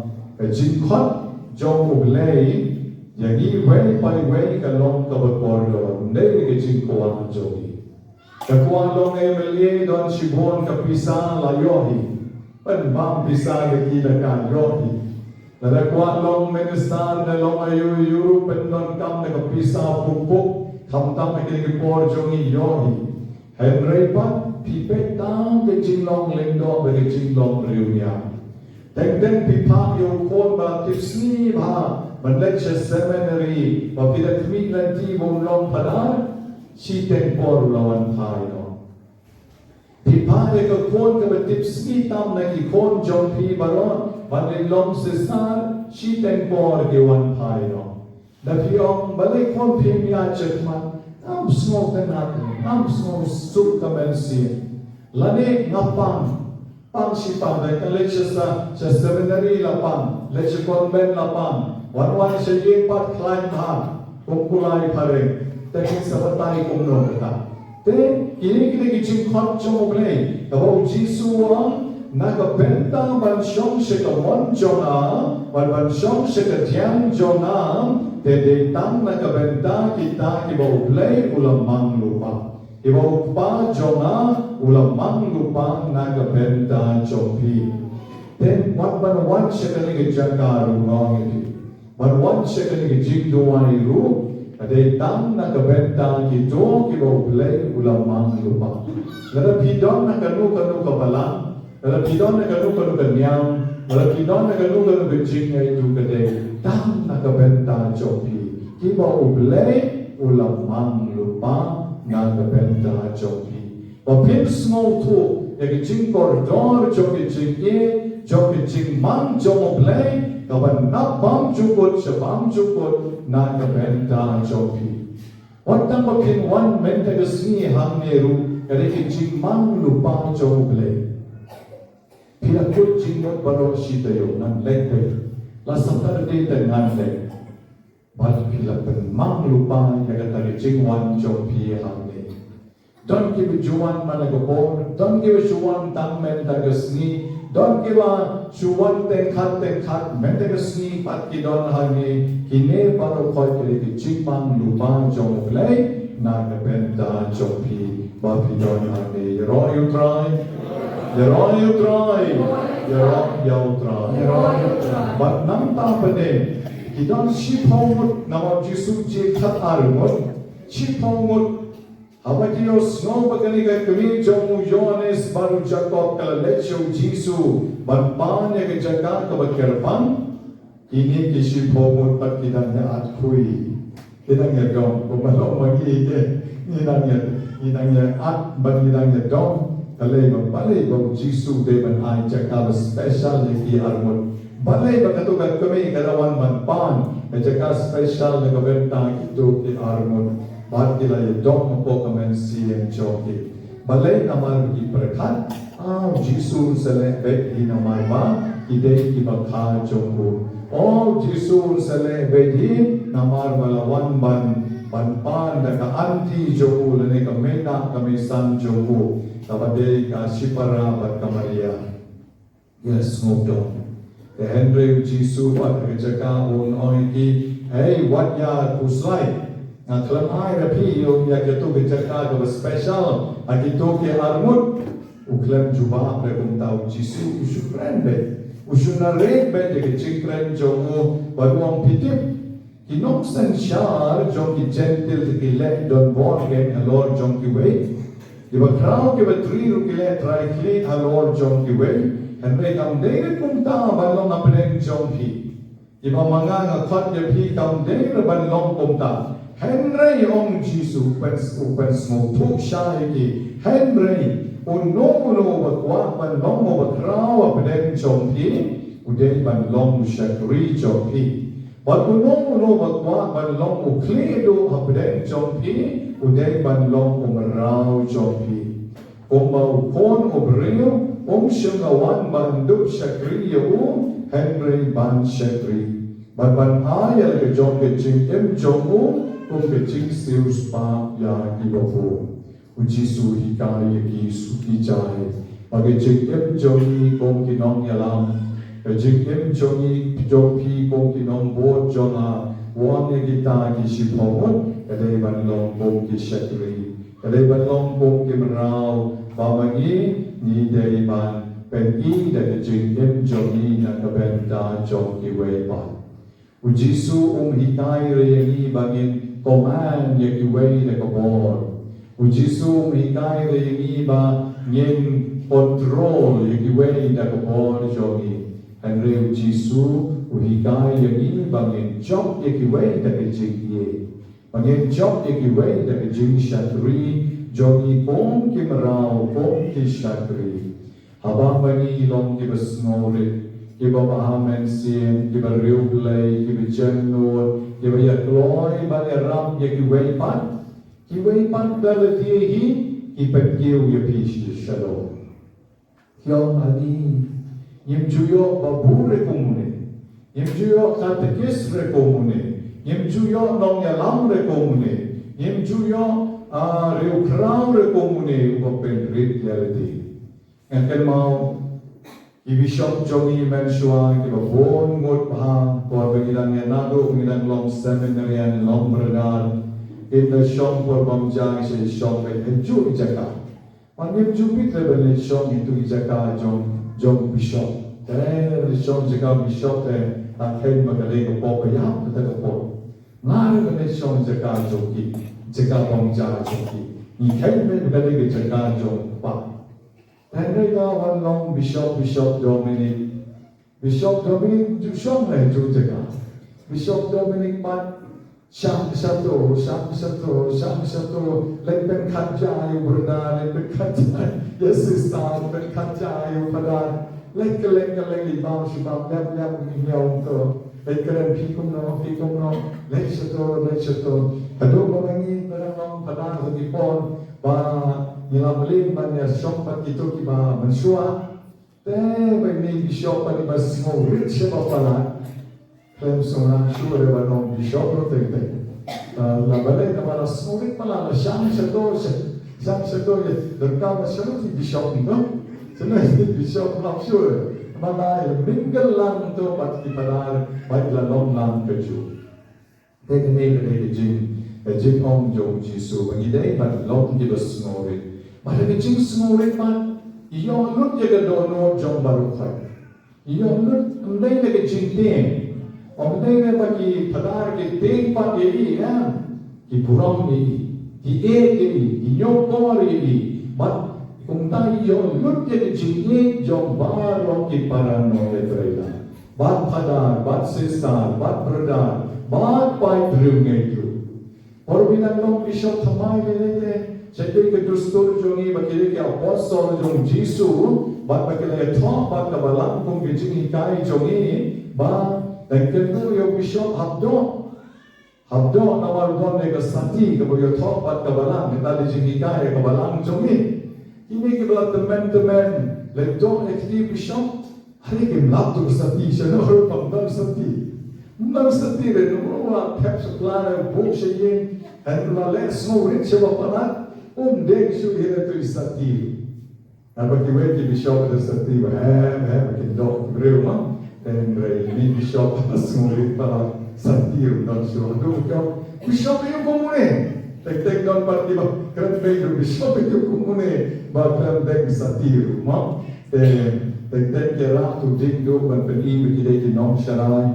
jing khot jong ublei yagi wei pai wei ka long ka bor lo nei ke jing ko jogi ka ko long MLA don shibon ka pisa la yohi pan bam pisa ke kila ka yohi la ko long minister na long ayu Europe don kam ka pisa pupuk tham tam ke bor jogi yohi Henry pat pipet tang ke jing long lendo ke jing long riunya Tengden pipa yung kon ba tipsni ba manleche seminary ba pidat mi nanti mong long padar si tengpor lawan tayo pare ka kon ka tips ni tam na ki kon jong pi baron ban le long se sar shi ten por ke wan pai no da pi ong balai kon pi mi a chet ma am smoke na am smoke su ka men si lane ngapang pang si pang da ka le sa seminary la pang le convent la pang wan se ye pat climb ha kum kulai pare te ki sabatai kum no ta te kini ki chim khot chom ble ka bo jisu na ka benta ban shong se ka mon jona ban shong se ka thiam jona te de tang na ka benta kita ki bo ble ulamang lupa ki bo pa jona ulamang lupa na ka benta chopi then ban wan se ka ni janga ru ngong ni ban wan se ka ni jing do wani ru ade tam na ka benta ki do ki bo ble ulamang lupa la pidon na kanu ka bala la pidon na kanu ka nyam la pidon na kanu ka jing ai tu ka de tam na ka benta chopi ki bo ble ulamang lupa na ka benta chopi bo pin small to ya ki jing corridor choki jing ye choki jing mang chomo ble ka ban na bam chukot shabam chukot na ka benta chopi watang bakin wan menta ka sni hang neru kare ki jing mang lupa chomo ble pila kut jing mot baro shi tayo nan lek pe la satar de ta ngan lek bal pila pen mang lupa ya ka tari jing wan chopi hang ne don't give juan managopor don't give juan tang menta ka sni don't give a chuan ten khat mente ka sni pat ki don hagi kine baro khoi kre ki chipang lupa jong ble na ka benta chopi ba pi don hagi ro you try but nam ta pade ki don shi phong na ma jisu je khat armot shi phong Abagio snow bagani ka kami jomu Yohanes baru Jacob kala lecho Jisu ban pan ya ke jaga ka bakerpan ini kisi pomot pat kidanya at kui kidanya dong kumalo magi ke kidanya at ban kidanya dong kale balai ba Jisu de ban ai jaga special ki armot balai ba katukat kami kalawan ban pan ka jaga special na kabenta itu ki armot बात के लिए डॉक्टर को comment CM चौकी भले हमारे की प्रखान जीसु सले बेट ही हमारे माँ इधर की बखा चौको और जीसु सले बेट ही हमारे वाला वन पान डका अंती चौको लेने का मेना कमीशन चौको तब दे का शिपरा बट कमरिया yes moved on the Henry जीसु बात के जगह उन और की hey what ya kuslai Kalau ai rapi yang kita tu bercakap dengan special, kita ke armut, uklam jubah mereka tahu Jisu usu branded, usu narik bed ke cikren jomu baruang pitip, kinok sensyar jom ki gentle ki let don born again alor jom ki way, di bakrau ke batri ru ki let try clean alor jom ki way, and mereka mendek kumta balong apeleng jom ki, di bamanga ngakot je pi kam dek balong kumta. Henry Ong Jisu open small talk shy Henry unono bakwa ban long bakraw apden chompi udai ban long shakri chompi but unono bakwa ban long ukledo apden chompi udai ban long umraw chompi komba kon obreo shungawan ban dup shakri yu Henry ban shakri ban ayal ke jom ke ching jomu ke ching seus pa ya ki bofu Jisu hikai ki suki jai bagi ching jomi kong ki nong yalam ching jomi jopi kong ki nong bo jona wan ye kita ki shipomot kadai ban long kong ki shakri kadai ban long kong ki mrao bamangi ni dei ban pen i da ching jomi na ka benta jom ki wei pa Jisu hikai re ni bangin command ye ki way le kabor Jisu hikai re ni ba nyen control ye ki way da kabor jogi and re Jisu hikai ye ni ba nyen job ye ki way da ke jing ye ba nyen job ye ki way da ke jing shatri Jogi Kom Kimrao Kom Kishakri Habang Bani Long Kiba Snori Kiba Bahamen Sien Kiba Riuplay Kiba Jennur Kiba Yakloi Bani Ram Yakiwaypan Kiwaypan Dalatihi Kiba Kiw Yapish Shalom Kiyo Ani Yim Juyo Babure Komune Yim Juyo Katekis Rekomune Yim Juyo Nong Yalam Rekomune Yim Juyo Riu Krau Rekomune Open Reality and then mau Ibishop Jogi Menshua Kiba Bon Mut Bahang Kwa Bagilang Yanado Bagilang Long Seminary and Long Bernard in the shop for Bamjang She shop and Ju Ijaka on Yim Ju Peter shop into Ijaka Jong Bishop there the shop Jaka Bishop there and Ken Magalega Pop Yam to the Pop Nara the shop Jaka Jogi Jaka Bamjang Jogi He came in Magalega Jaka Jong Pa and they got one long Bishop Dominic Jushong and Jujaka Bishop Dominic Mat Sham Sato, let Ben Kajai, Burna, let Ben Kajai, yes, sister, Ben Kajai, Padan, let Kalenga, Baushima, Yam, Yam, let Karen people know, let Chateau, Haduh, Padan, the Pond, Ba. Nilamalin man ya shop pa kito kiba mansua te may bishop pa ni basmo rich ba pala klem sona sure ba no bishop ro te la balay na mala smorit pala la sham shato ye derka ma shato bishop ni no sena bishop na sure mala ya mingle lang to pat ki padar bai la long lang keju te ne jing om jo jisu ba idai ba long ki basmorit Maka kecing smorit man, iyo lut jaga dono jom baru khai. Iyo lut ndai na kecing ten, ndai na bagi padar ke ten pa ye ya, ki buram ye, ki ye, ki nyokor ye, mat kung ta iyo lut jaga kecing ye jom baru ki parano ye terila. Bat padar, bat sesar, bat berdar, bat pai drungai dru. Orbinang long bishop thamai le Jadi kedustur jongi bagi dia apostle jong Jisu, bat bagi dia top bat kabalang pun kecing ikai jongi, ba dan kedua yo bishop haduh nawar don nega sati kabo yo top bat kabalang kita kecing ikai kabalang jongi. Ini kibla teman le don aktif bishop hari kimlap tu sati senor pangdam sati. Nam sati le nomor pep supply book shayin and la let's know rich about dek su hira tu isati. Apa kiwe ki bishop tu isati ba makin dok breu ma dan breu ni bishop asmurit para sati don su do ko bishop yo komune tek don parti ba kran be bishop yo komune ba kran dek sati ma tek kera tu dik do ban peni bi ki nom sharai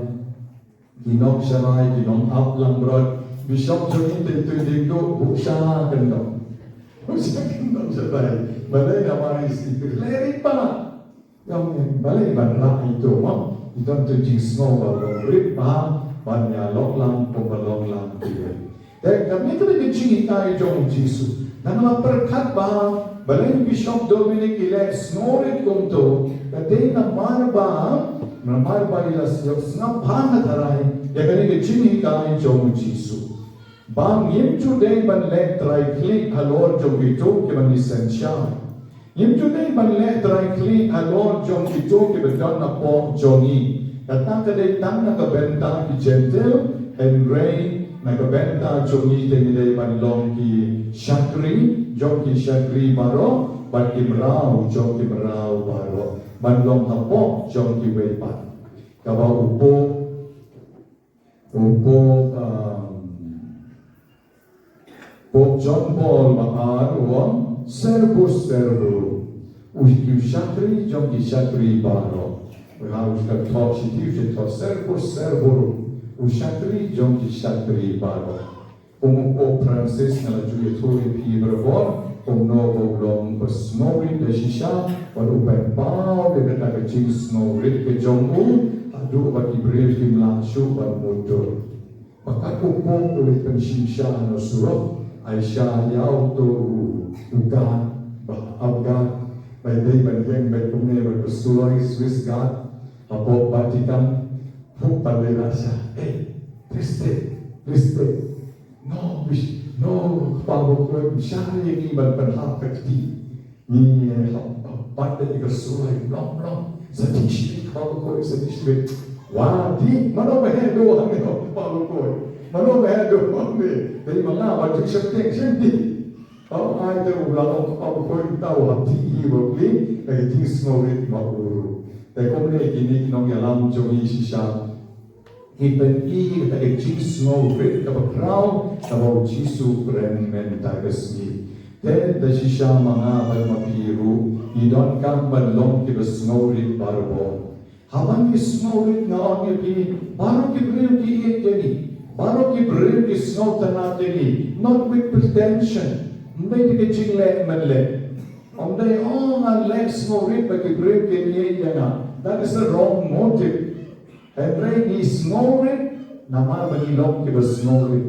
ki nom aplang brod bishop jo ni tu dik do busha kan do Usahakan tak sebaik. Balai nama istri leri pana. Yang balai banyak itu mak. Itu tu jisno balong rip paham. Banyak loklang pembalong lang tiga. Dan kami tu lagi cinta jom Jisu. Nama perkat baham. Balai Bishop Dominic ilai snorit kumto. Kadai nama ilas senap pangat harai. Ya kami lagi cinta jom Jisu. Bang yim today ban let try click alor jom itu ke ban essential. Yim today ban let try click alor jom itu ke bedan na po jongi. Datang kadai tang na kabenta ki gentle and rain na kabenta jongi te nilai ban long ki shakri jom ki shakri baro ban imrau jom ki imrau baro ban long na po jom ki weipat. Kawa upo Pope John Paul Mahar servus uski shakri jomki shakri baro uska top shitiv to servus ushakri jomki shakri baro Pope Francis na juitori pibrevor novo long smori de shisha upen pau de kata kecil smori ke jomu adu bagi brave kim langsung mudur maka kumpul oleh penshisha no surah Aisyah yau tu uga abga by day banjeng by kumne by pastuloi Swiss God apo Vatican hu palera siya triste no pabukod siya yung iban panhapag di ni pande ikasulay long sa tishit pabukod sa tishit wah di mano mahendo ang ito pabukod mano mahendo ang dari mga wajib syakting di ay ito ulang pabukod tao hati iwagli kaya tingis ngorit mauro kaya kung na ikinig nung yalam jongi siya Iben i kaya Jesus ngorit kapakraw kabaw Jesus premen tagasni. Then da siya mga mapiru idon kang balong kibas ngorit barbo. Habang isngorit nga ang ipi baro kibriw ki ityani baro kibriw ki snota natini not with pretension. Hindi ka jingle manle. Om day nga legs ngorit ba kibriw ki ityana. That is the wrong motive. Every ni snoring, nama bagi long kita snoring.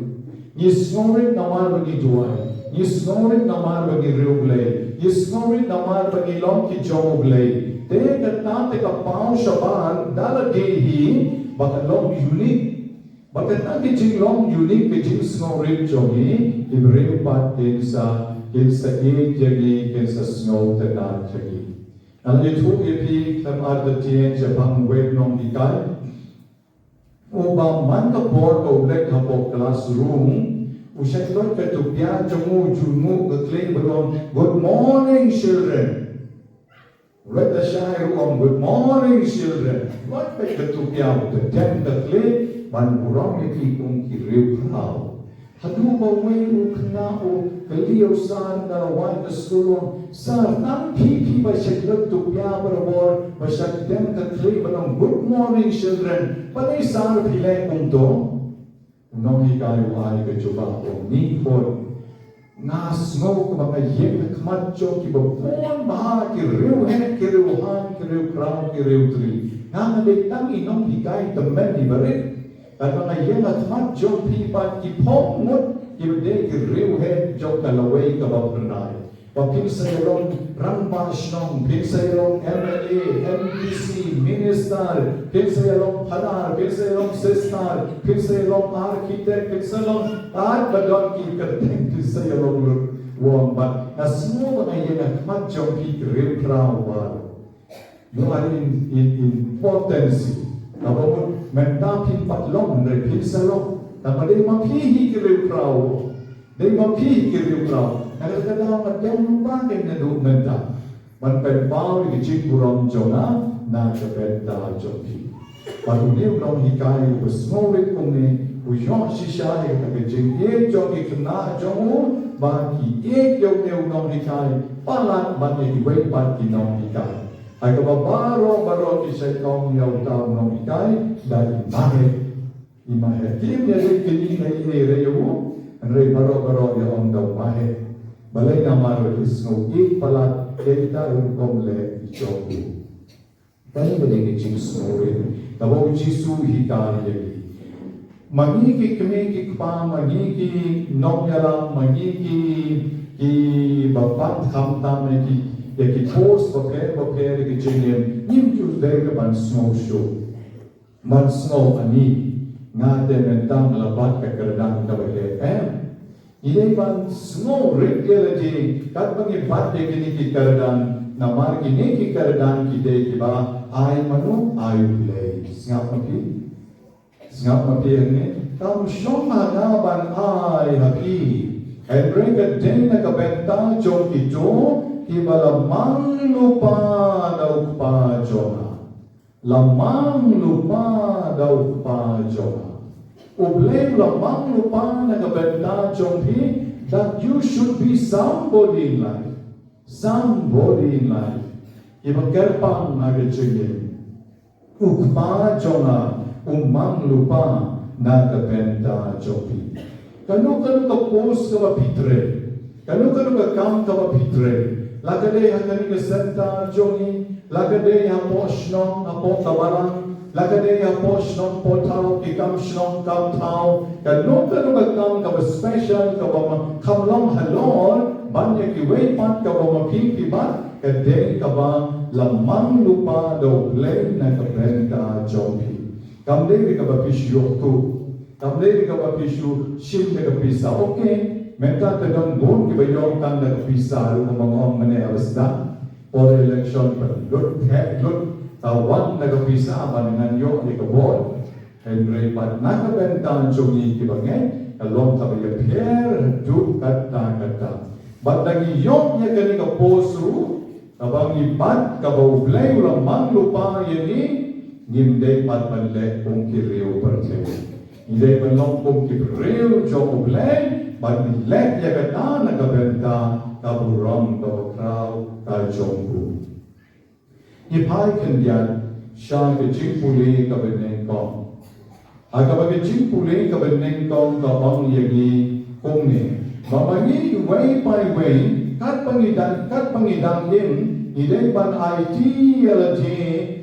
Ni snoring nama bagi jual. Ni snoring nama bagi reulay. Ni snoring nama bagi long ki joblay. Te kata te kapau shaban dala dehi baka long unique. Baka nanti jing long unique ke jing snoring jogi ibreu pat kinsa ejagi kinsa snow tenan jagi. Ang itu ipi kam ada tien jabang web nong dikai. Uba man ka board o lek hapok classroom usay loy ka tupya jumu claim beron good morning children let the shine on good morning children what ka tupya the ten ka claim man urang ki kung kiriw kraw haduh ba way u knao kaliyo san da wai ka sulon sa nang pipi ba siya tupya barabor ba siya ten ka claim beron good morning children Panay sa pilay kong to, nung hikayo ay kajuba ko, ni ko, nasno ko mga yeng kamadyo, kibabon baha, kiriwhen, kiriwhan, kiriwkraw, kiriwtri. Nga nalitang inong hikay tamen ibarit, at mga yeng kamadyo, pipat, kipongmot, kibade, kiriwhen, jok kalaway, kababranay. Pinsayalong Rambashnong, Pinsayalong MLA, MPC, Minister, Pinsayalong Hadar, Pinsayalong Sister, Pinsayalong Architect, Pinsayalong Badon Kikateng, Pinsayalong Wombat. Na semua mga yan at madjong kikiril prawar. You are in potency. Kapag mentapin patlong, Pinsayalong, napaday mapihi kiril praw. Day mapihi kiril praw. Kadang-kadang at yung lupakin na lumenta. Manpenpaw ni Chigurong Jonah na kapenta Jopi. Patuliw ng hikay basmorit kung ni uyong sisya ay kakajing jong ikna jong baki yung ng hikay palat man iway pat kinong hikay. Ay kababaro kisay kong yaw tao ng hikay dahil imahe. Kim niya rin kini na ireyo ang rin baro yung daw mahe. Balay na marolis ng palat kita yung komle ichoku. Kaya ba din Jesus snorin? Tabaw Jisu hikari yagi. Magiki kumikik pa, magiki nongyalang, magiki ki babat kamtam yagi post papere ki jingin nim jus dega ban snow show. Man snow ani nga mentang labat kagradang kabale. Ini ban snow reality kat bangi batte kini ki kardan namar kini ki kardan ki de ki ba ai manu ai play ngap mapi ni tam shong na ban ai happy and bring a day na kabenta jong ki jo ki ba lamang lupa daw pa jona lamang lupa daw pa jona Ublay lamang lupa na kabenta jonghi that you should be somebody in life. Somebody in life. Ibagkarpang agachigin. Ukpa jonga umang lupa na kabenta jonghi. Kanu ka post ka mapitre. Kanu ka kam ka mapitre. Lagade hakani ke senta jongi, lagade hapo shnong hapo tawarang, lagade hapo shnong po tao ikam shnong kam tao, kanong kanong kam ka special ka ba kamlong halon, banya ki weipat ka ba maping bat, kade ka ba lamang lupa do play na ka brenda jongi. Kamde ka ba pisyo ku, kamde ka ba pisyo shim ka pisa, okay. Menta tadang bon ki bayong kan nagpisa ru mamang mane abasda for election lut tawan nagpisa banangan yo ni kabon Henry pat nakabenta jongi ki bangen along ka bay pier du kata but nagi yo ya kani ka posu abang ibat ka ba ublay ulang manglupa yani ngimday pat manle kung kiriyo percaya Idai belong kung kiriyo jo ublay Bagi lek ya kata nakabenta kaburang kabukraw kajongku. Ipai kendian siya kajingpuli kabenengkong. Agabagi jingpuli kabenengkong kabang yagi kongni. Mabangi way by way kat pangidang in idai ban IT alaji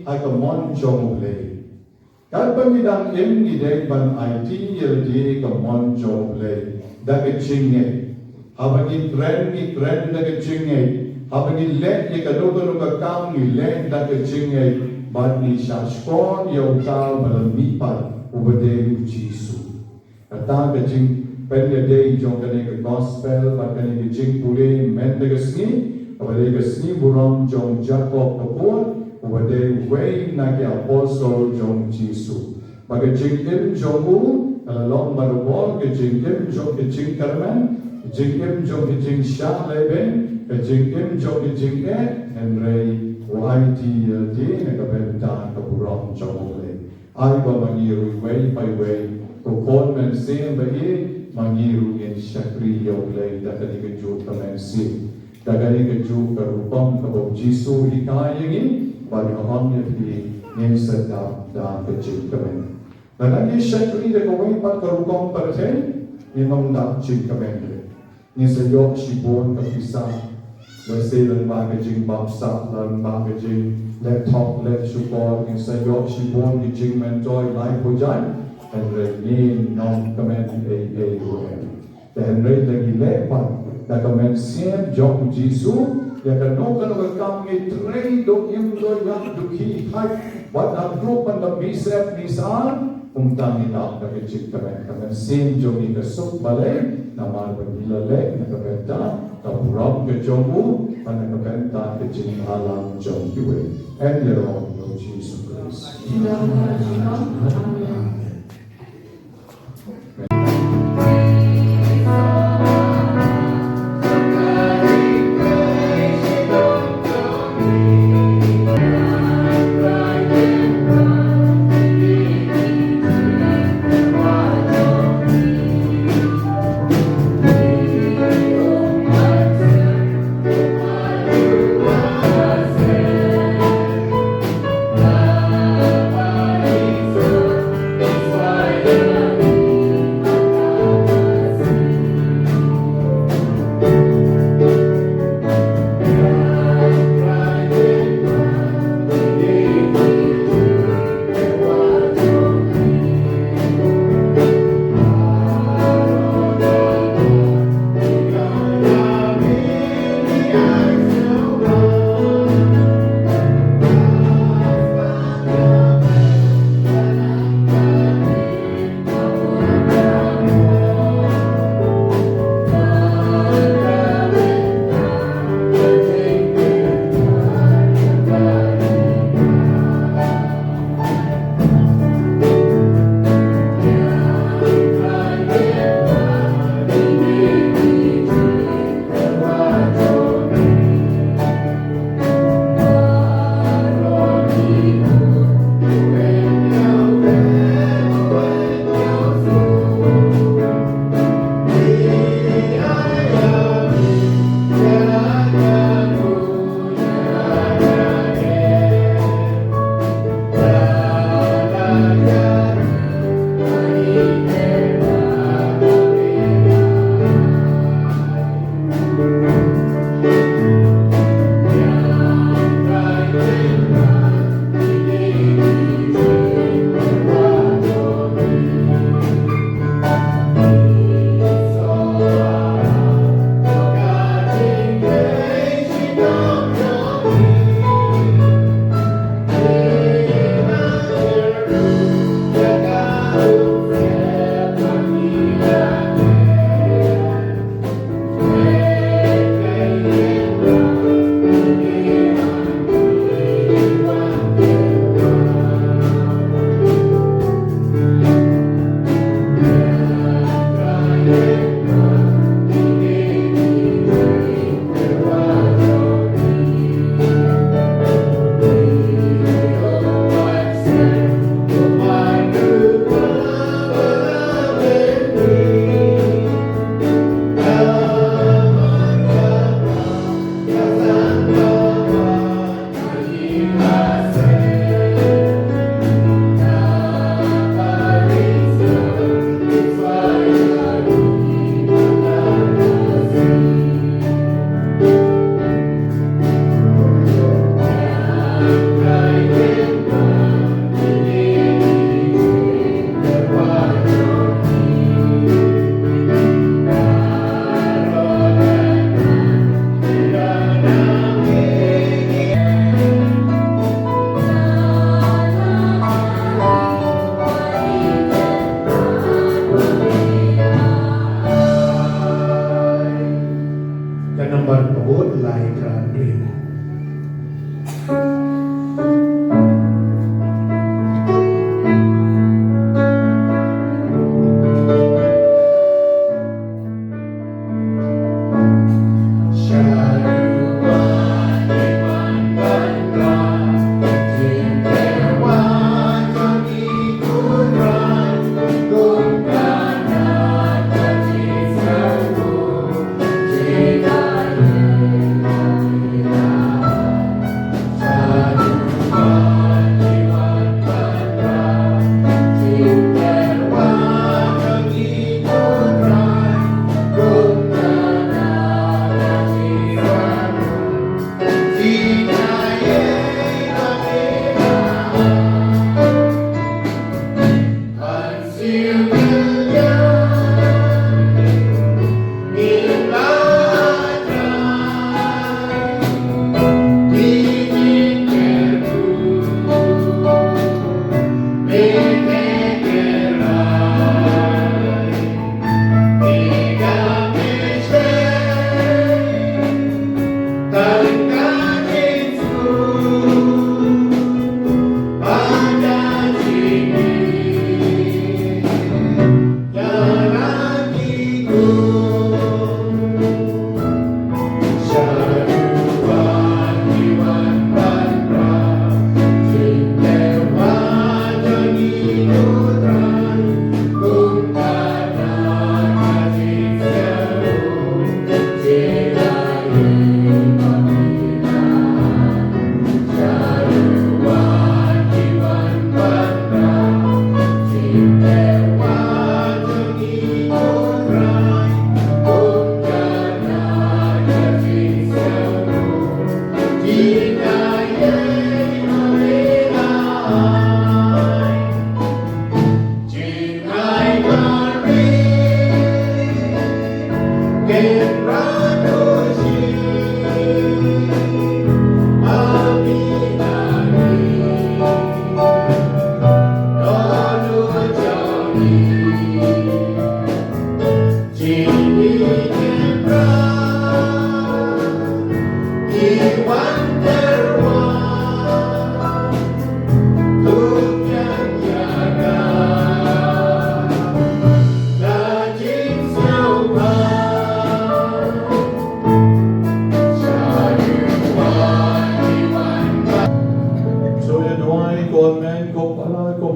agamon jonguble. Kat pangidang in idai ban IT alaji agamon jonguble. Dapat cingit, habang trend dapat cingit, habang let ni kadang kam ni let dapat cingit, bad ni saskon yang tahu melamipat ubade Yesus. Kata kecing pendek jong kene gospel, bad kene kecing pule mendek sini, ubade sini buram jong Jacob kapur, ubade way nak apostle jong Yesus. Bagi cingit jong Long marubol ke jingkem jom ke jing karman, jingkem jom ke jing syak leben, ke jingkem jom ke jing Henry YTLD nakabenta kaburang jomole. Ay ba mangiru way by way, kukon men sin ba mangiru in syakri yawlay dakani keju kamen sin. Dakani keju karupang kabog Jisu hikayangin, bagi aham yati ngin sedap da kejing kamen. Nanti syakri de kawai pat karukong parten imam dak jing kamende ni sayok sibon kapisa lase lan baga jing babsa lan baga jing laptop let support ni sayok sibon ni jing mentoy lai pujai and ni nom kamende dan lagi lepat da kamen siem jok Jisu ya kanong kam trade do im do yak dukhi hai wat abdu pan bisep nisan Umtang ita kakicik kamen sim jogi kesuk balai nama bergilale nakabenta kapuram kejomu nakabenta kecing alam jomkiwe and your own Lord Jesus Christ.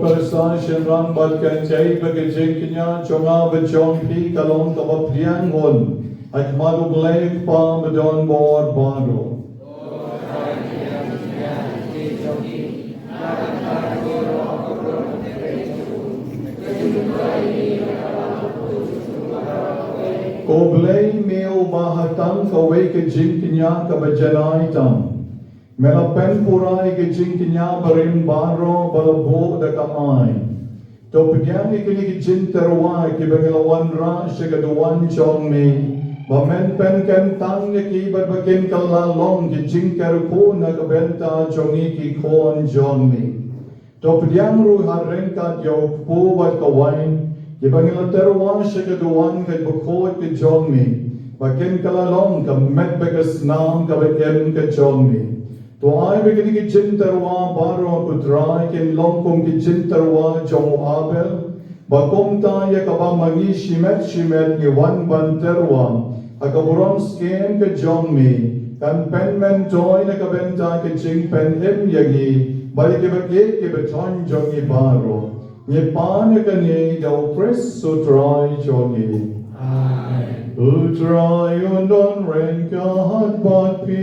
Parasai Shenran Balkanjay Bagajinkinya Chonga Bachong Pi Kalong Kabapriang Hon at Maduglay Pa Madon Bor Baro. Koblay meo bahatang kaway ka jinkinya kabajanay tam. Melapen puray ka jinkinya barim baro balabo da kamay. Topigyan ikinig jinterwa kibangilawan ra siya gaduan chong me. Bamen pen kentang yakibad bakin kalalong ki jinker ko na kabenta chong iki kon chong me. Topigyan ru harengkat yaw po bat kawain. Ibangilaterwa siya kaduan kay bukod ka jongmi. Bakin kalalong ka medbekas naam ka bakin ka jongmi. Tuay bigini ki jinterwa baro putray kin longkong ki jinterwa jong abel. Bakom taya ka ba mangi shimet ni wan banterwa. Akaburon skin ka jongmi. Kan penmen toy na kabenta ka jingpen him yagi. Balik ibagit ibaton jongi baro. Nye pane kani daw pres utray jongi. Amen. Utray undon ren kahat bat pi.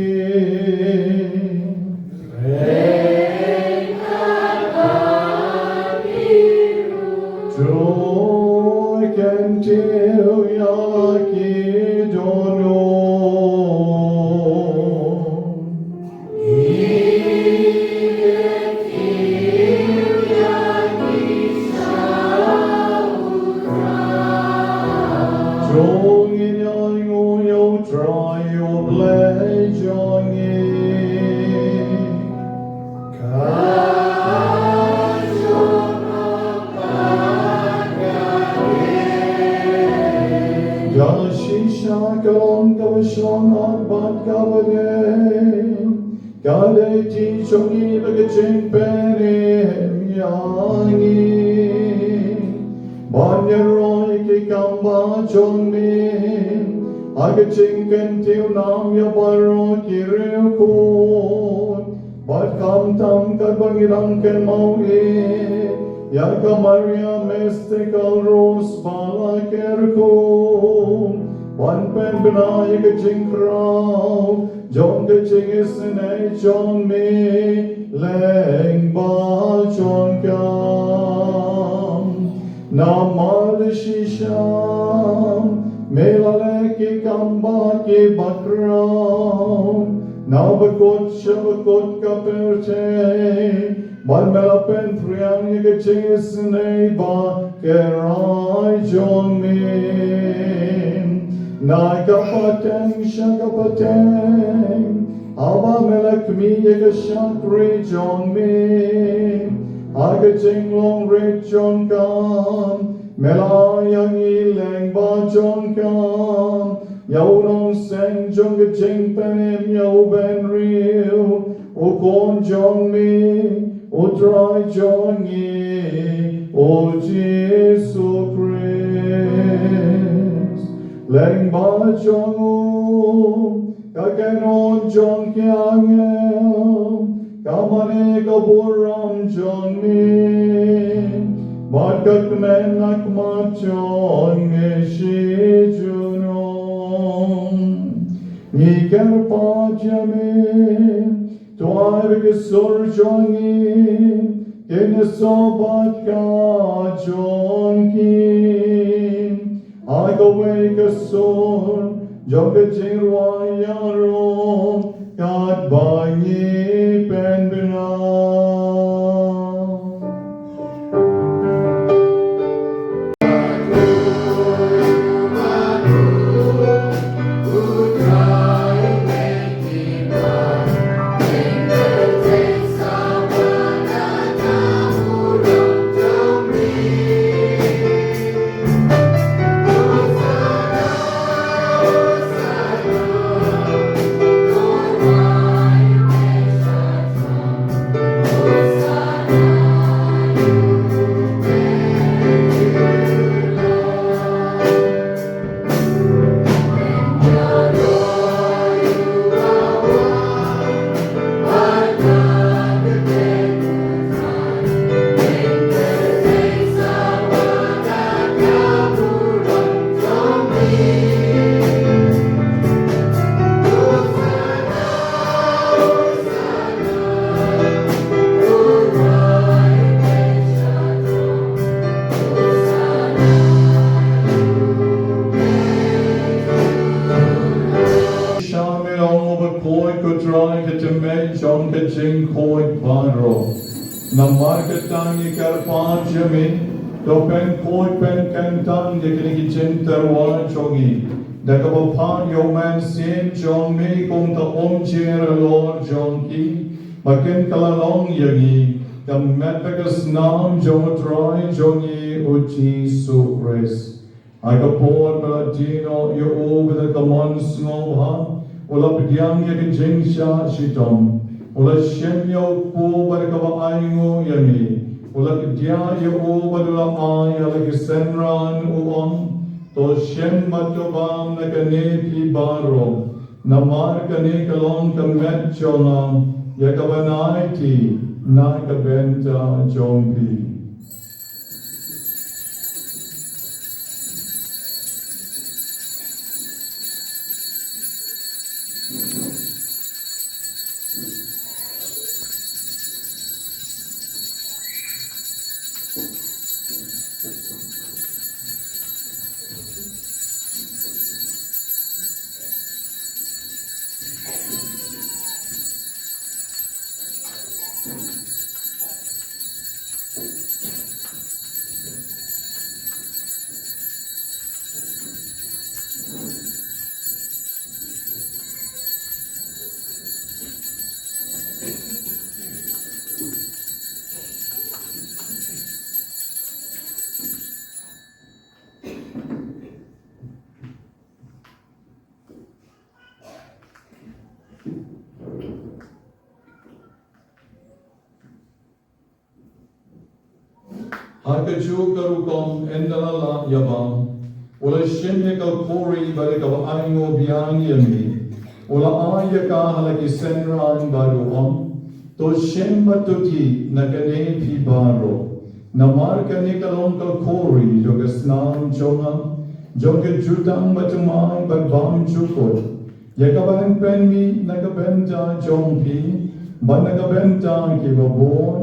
Ren kahat piru. Joy kentil yaki dono. Kade ti chongi bagajing penim yangi Banyaroy ki kamba chongmi Agajing kentil nam yabaro kiriu kun Bat kam tam kadbangirang ken maui Yaka Maria mestikal ros bala kerkun One pen benai gajing krau John gajing isne John me leng ba John kam Namad shisham Melale ki kamba ki bakrau Nabakot shabakot kaperte Ban melapen priang gajing isne ba kerai John me Nagapateng shagapateng Aba melek mi yagashak rejong me Agajing long rejong kam Melayang ileng ba jong kam Yaw nong seng jong gajing penim yaw ben riu Ukon jong me Utray jong ye O Jesu Christ Leng ba jong kakenon jong kyangel, kamane kaburam jong mi, bat kakmen akmat jong me shi junon. Niker pa jame, tuay kesur jongi, kenesobat ka jong kim. I go wake a sword, jog a jirwa yaro, God by ye pen baro. Namarkatang ikarpan jami. Do pen koi pen kentang dikini cintarwa chongi. Dakabapan yo man sim jong mi kung ta omjera lor jong ki. Makin kalalong yagi. Kametbakas nam jong troy jongi uchi supres. Agapor paladino yo over the common snow ha. Ula pidyang yagi jingsha shitom. Ula shem yo po barikaba aingo yami. Ula kidya yo badula ay alagi senran uong. To shem matobam na kane pi baro. Namar kane kalong kamet chonam. Yakabanai ti na kabenta jompi. Hakaju karukom endalala yabang. Ula shimye kalpuri barikaba aingo biyang yami. Ula ayaka halaki senran baruam. To shemba tuti nakane pi baro. Namar kane kalong kalpuri jogasnam chonga. Joga jutang batumay bagbam chukot. Yakaban penmi nakabenta jongpi. Banagabenta kibabon.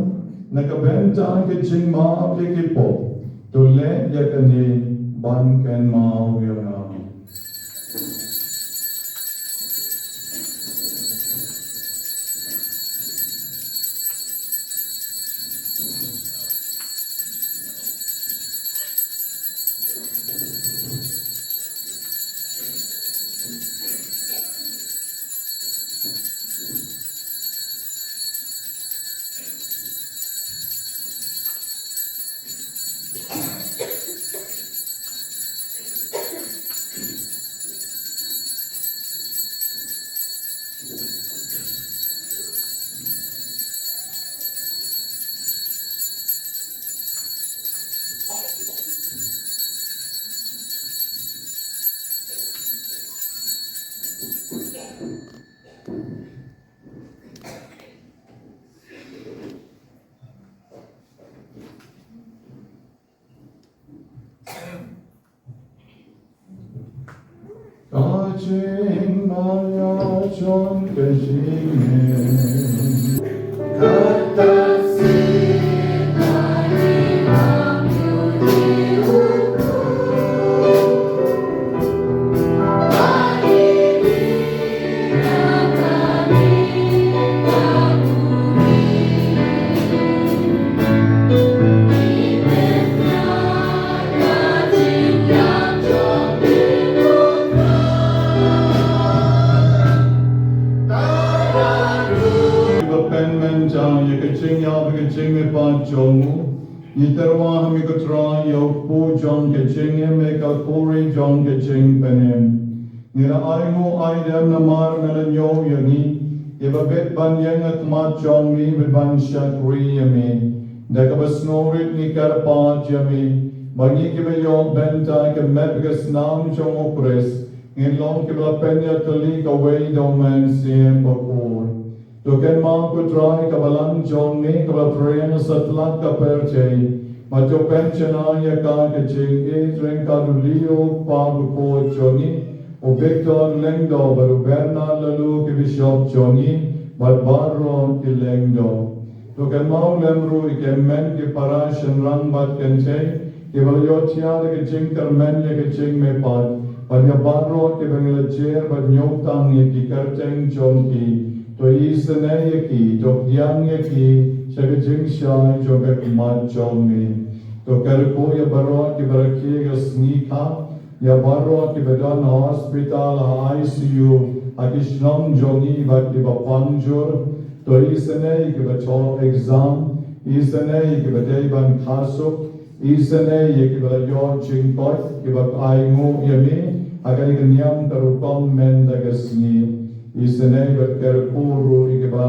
Nakabenta ke chingma pikipo. Tule yakani ban ken mau yana. Kaching maya chon kashime. Yiterwa hami kutra yo pu jong ke ching me ka puri jong ke ching penem. Nira aimu aidem namar melan yo yangi. Iba bet ban yang at mat jong mi ban shat ri yami. Deka basnorit ni karpa jami. Bagi kiba yo benta ke metgas nam jong opres. Ngin long kiba penya tali ka way do man siem bakor. Token ma kutra kabalang jong ni kaba prena satlat ka perche. Majo penchana ya ka kaching drink kadulio pabuko jongi. O Victor lengdo baru berna lalu ke bishop jongi. Bat barro ki lengdo. Token ma lemru ikemen ki parashan rang bat kente. Ke valyotia ke jingkar men ya ke jing me pat. Bat ya barro ke bangla chair bat nyok tang ya ki karteng jongi. to isane yaki to yang yaki shagajing shai jogat mat jomni to karko ya baro ki baraki ga snika ya baro ki badan hospital ICU akishnom jongi baki bapanjur to isane ki bacho exam isane ki badai ban khasuk isane ki balayon chingkot ki bak aingo yami agar ikanyam karukom men dagasni isane berkerpuru ikeba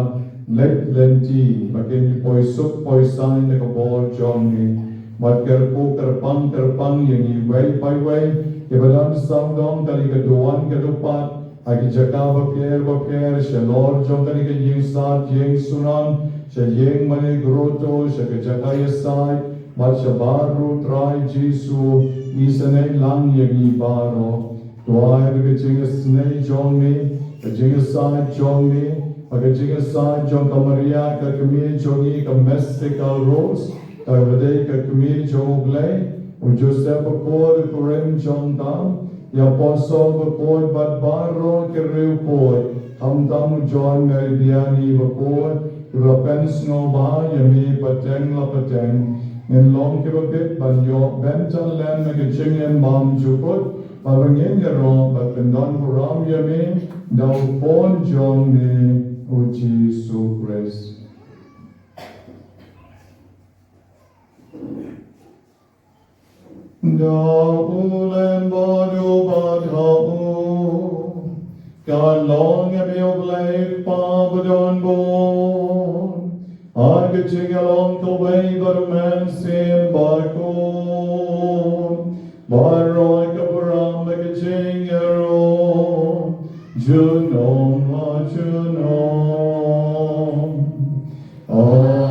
let lenti makin poisuk poisain na kabol jomni mat kerpu kerpang yang iway payway ibadan samdom kali keduan kedupat agi jaka bapier shalor jom kali ke yingsat ying sunan shayeng mane groto shakajaka yasai mat shabaru trai jisu isane lang yang ibaro Tuai berkecing senai jomni, kecing sah jomni, kecing sah jom kamaria kekemi jongi domestical rose, kebedai kekemi jonglei, ujusnya berkor kurem jom tam, ya posol berkor bad baro keriu kor, tam jom meridiani berkor, kurapen snowba yami pateng la pateng, ngelong kebabit banyo bental len kecing mam jukut. Mabangin yaro batendon puram yami daw pon jong ni uji supres. Daw ulen badu badhau kalong yami oblay pabadon bon agaching along kaway baruman sim barkon Baroy kapuram magajing yaro Junom la junom Amen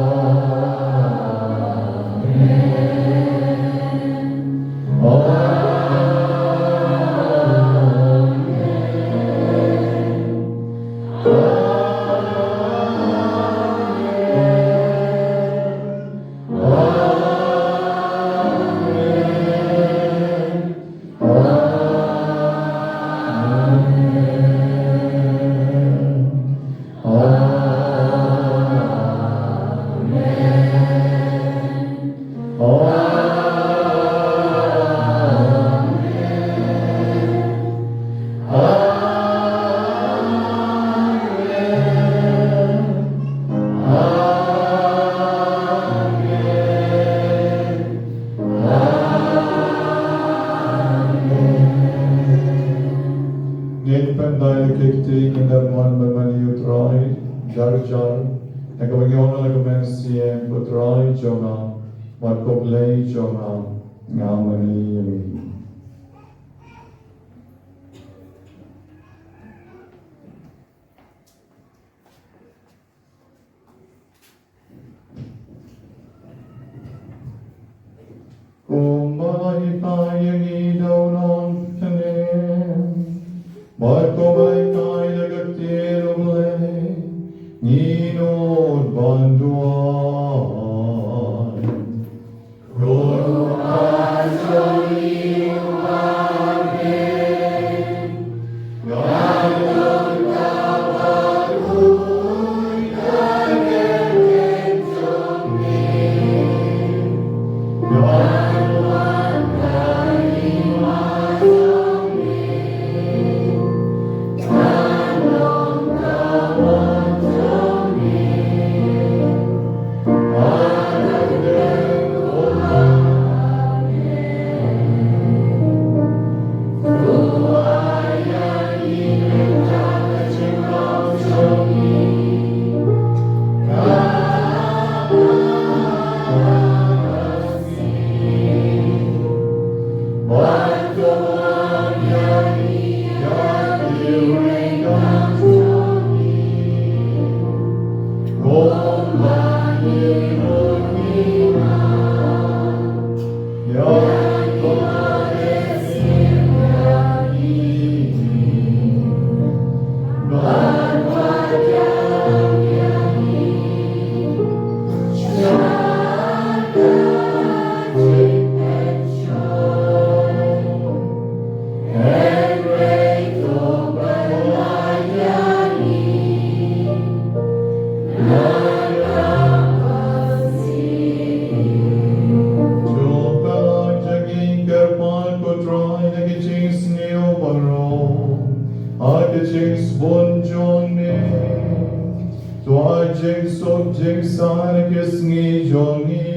jing san kis ngi jongi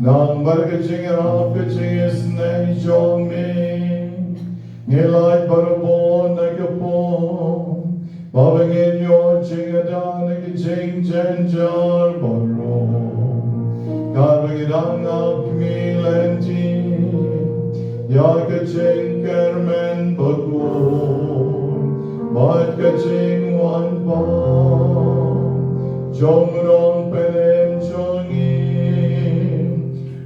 nang marga jing rap jing is nei jongi ngilai barabon na kapon babang in yo jing adan ki jing jen jar baro kabang idang ap milenti ya ka jing kermen bakhuid Bad kaching wan pa, jong rong penem chongin,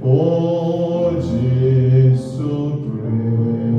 O Jesus Christ.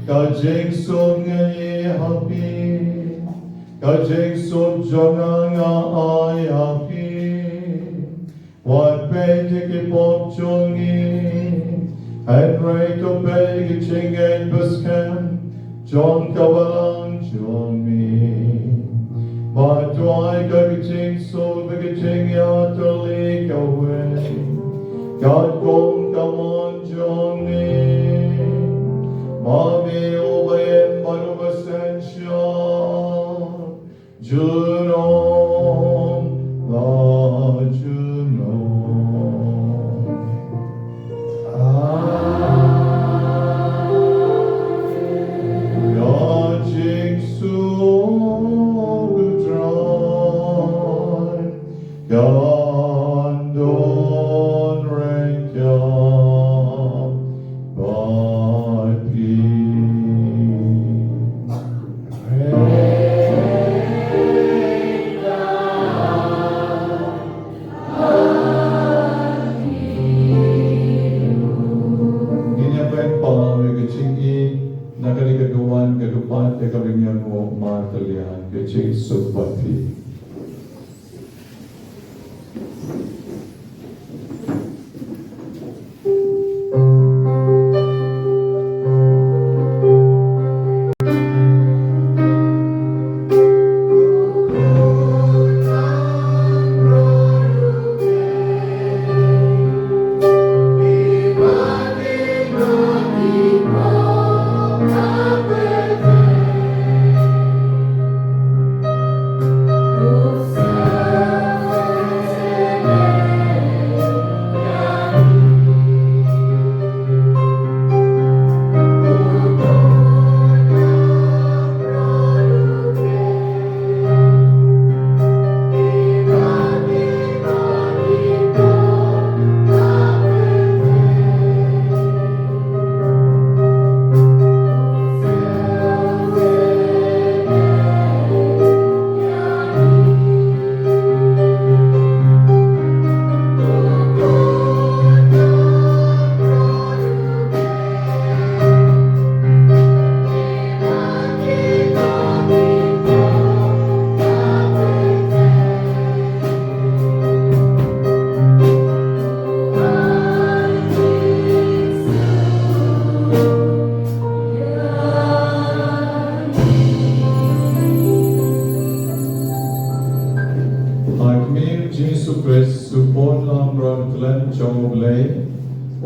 Kajing sum ngay happy, kajing sum jonang ay happy. What pay ki pop chongi, and rate to pay ki ching and buscan, John kawalang chongi. But why kajing so kajing ya to leak away, God come on chongi. Mami ubayen manubasensya Junom la Junom Yajing sugudran Gandon renkya Nakalikaduan, kadupan, kalimyan mo, matalian, kaching subpati.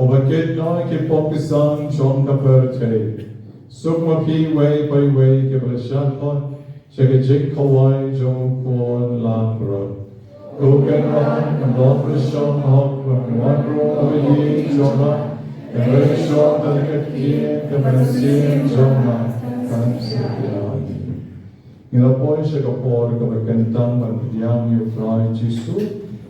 Bakyndai ki pokisan chom ka perte. Sukma pi way by way ki blashatpon. Shaka jik kawai jom kuon langra. Kukenran and Lofrishon hok and Wandro yi joma. And Rishon dalikat kamensin joma. Kamsikyani. Ngilapoi shaka por ka bakentang magdiang yu fly jisu.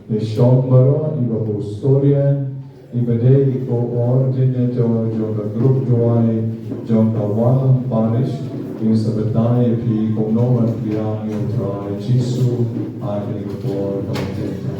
Ni shokmaro iba historian. Ibadai ko ordine to jonga grup doai jonga walang parish in sabatai pi konoman priang yung trai jisu ay por kontenta.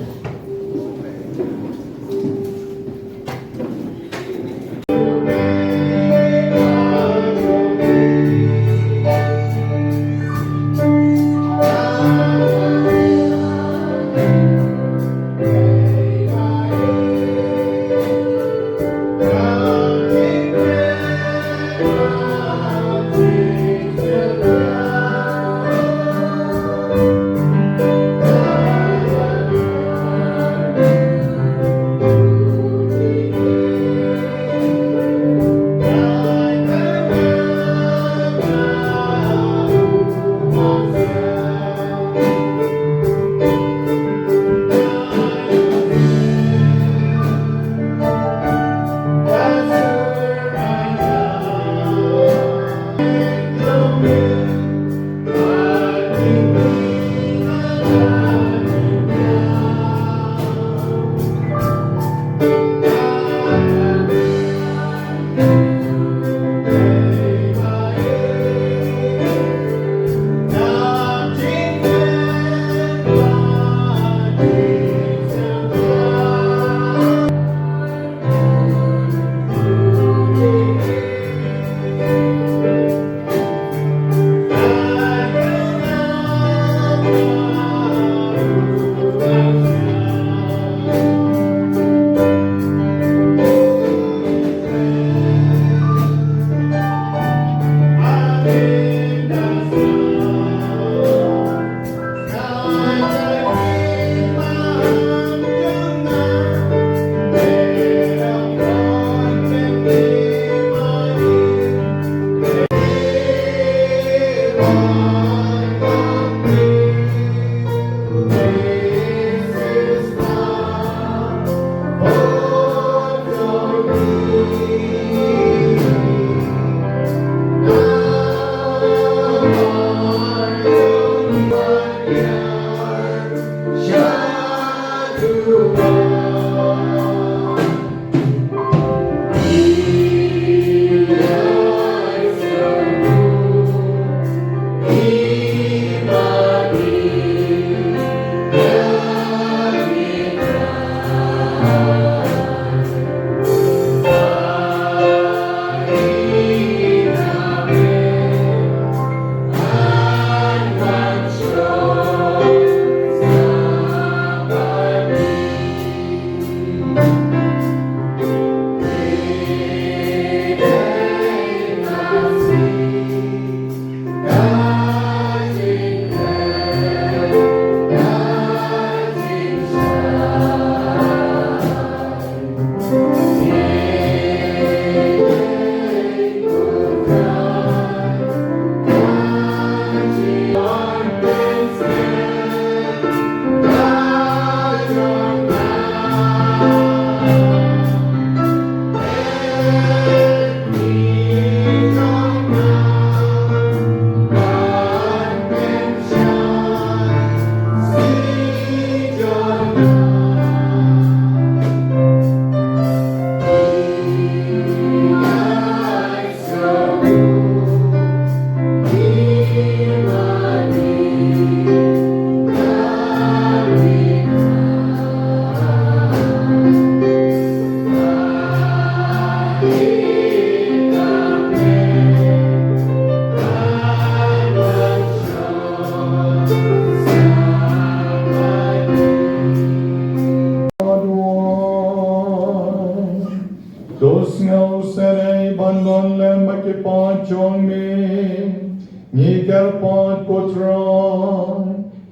Pakipad Chongmi, Nikarpad Kotrai,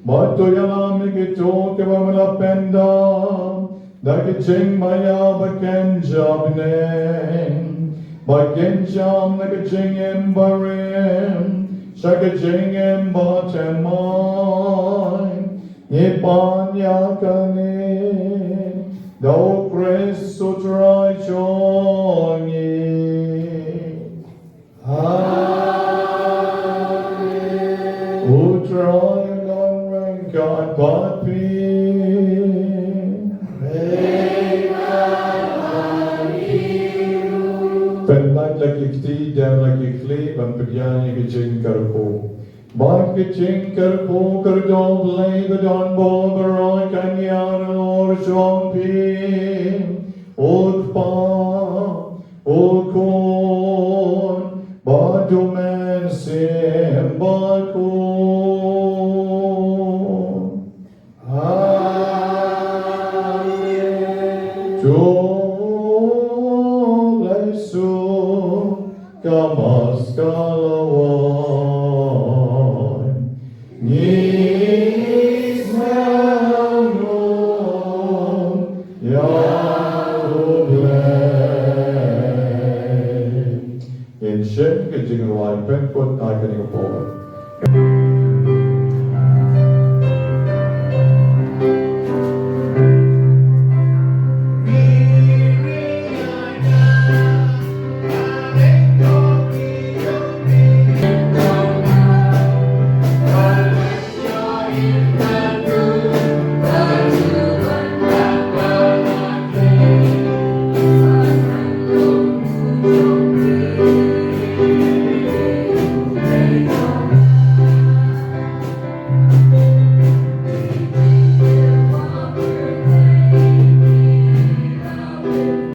Batoyalami Gito Kavamala Penda, Dakiching Maya Bakenjabne, Bakenjam Nakaching Embarim, Shakaching Embatemai, Nipan Yakane, Do Chris Sutrai Chongi. Utrai Long God Papi. Penat lagi tidak lagi klip dan perjalanan ke jengkarku. Baik ke jengkarku kerdom lay the don bo beroy kanyar or jompi. Ukpa, ukon, badumen sembakun. Amen. Kamas kalawan Nis namun Yahublay In Shem kejingan pen put akan ikaw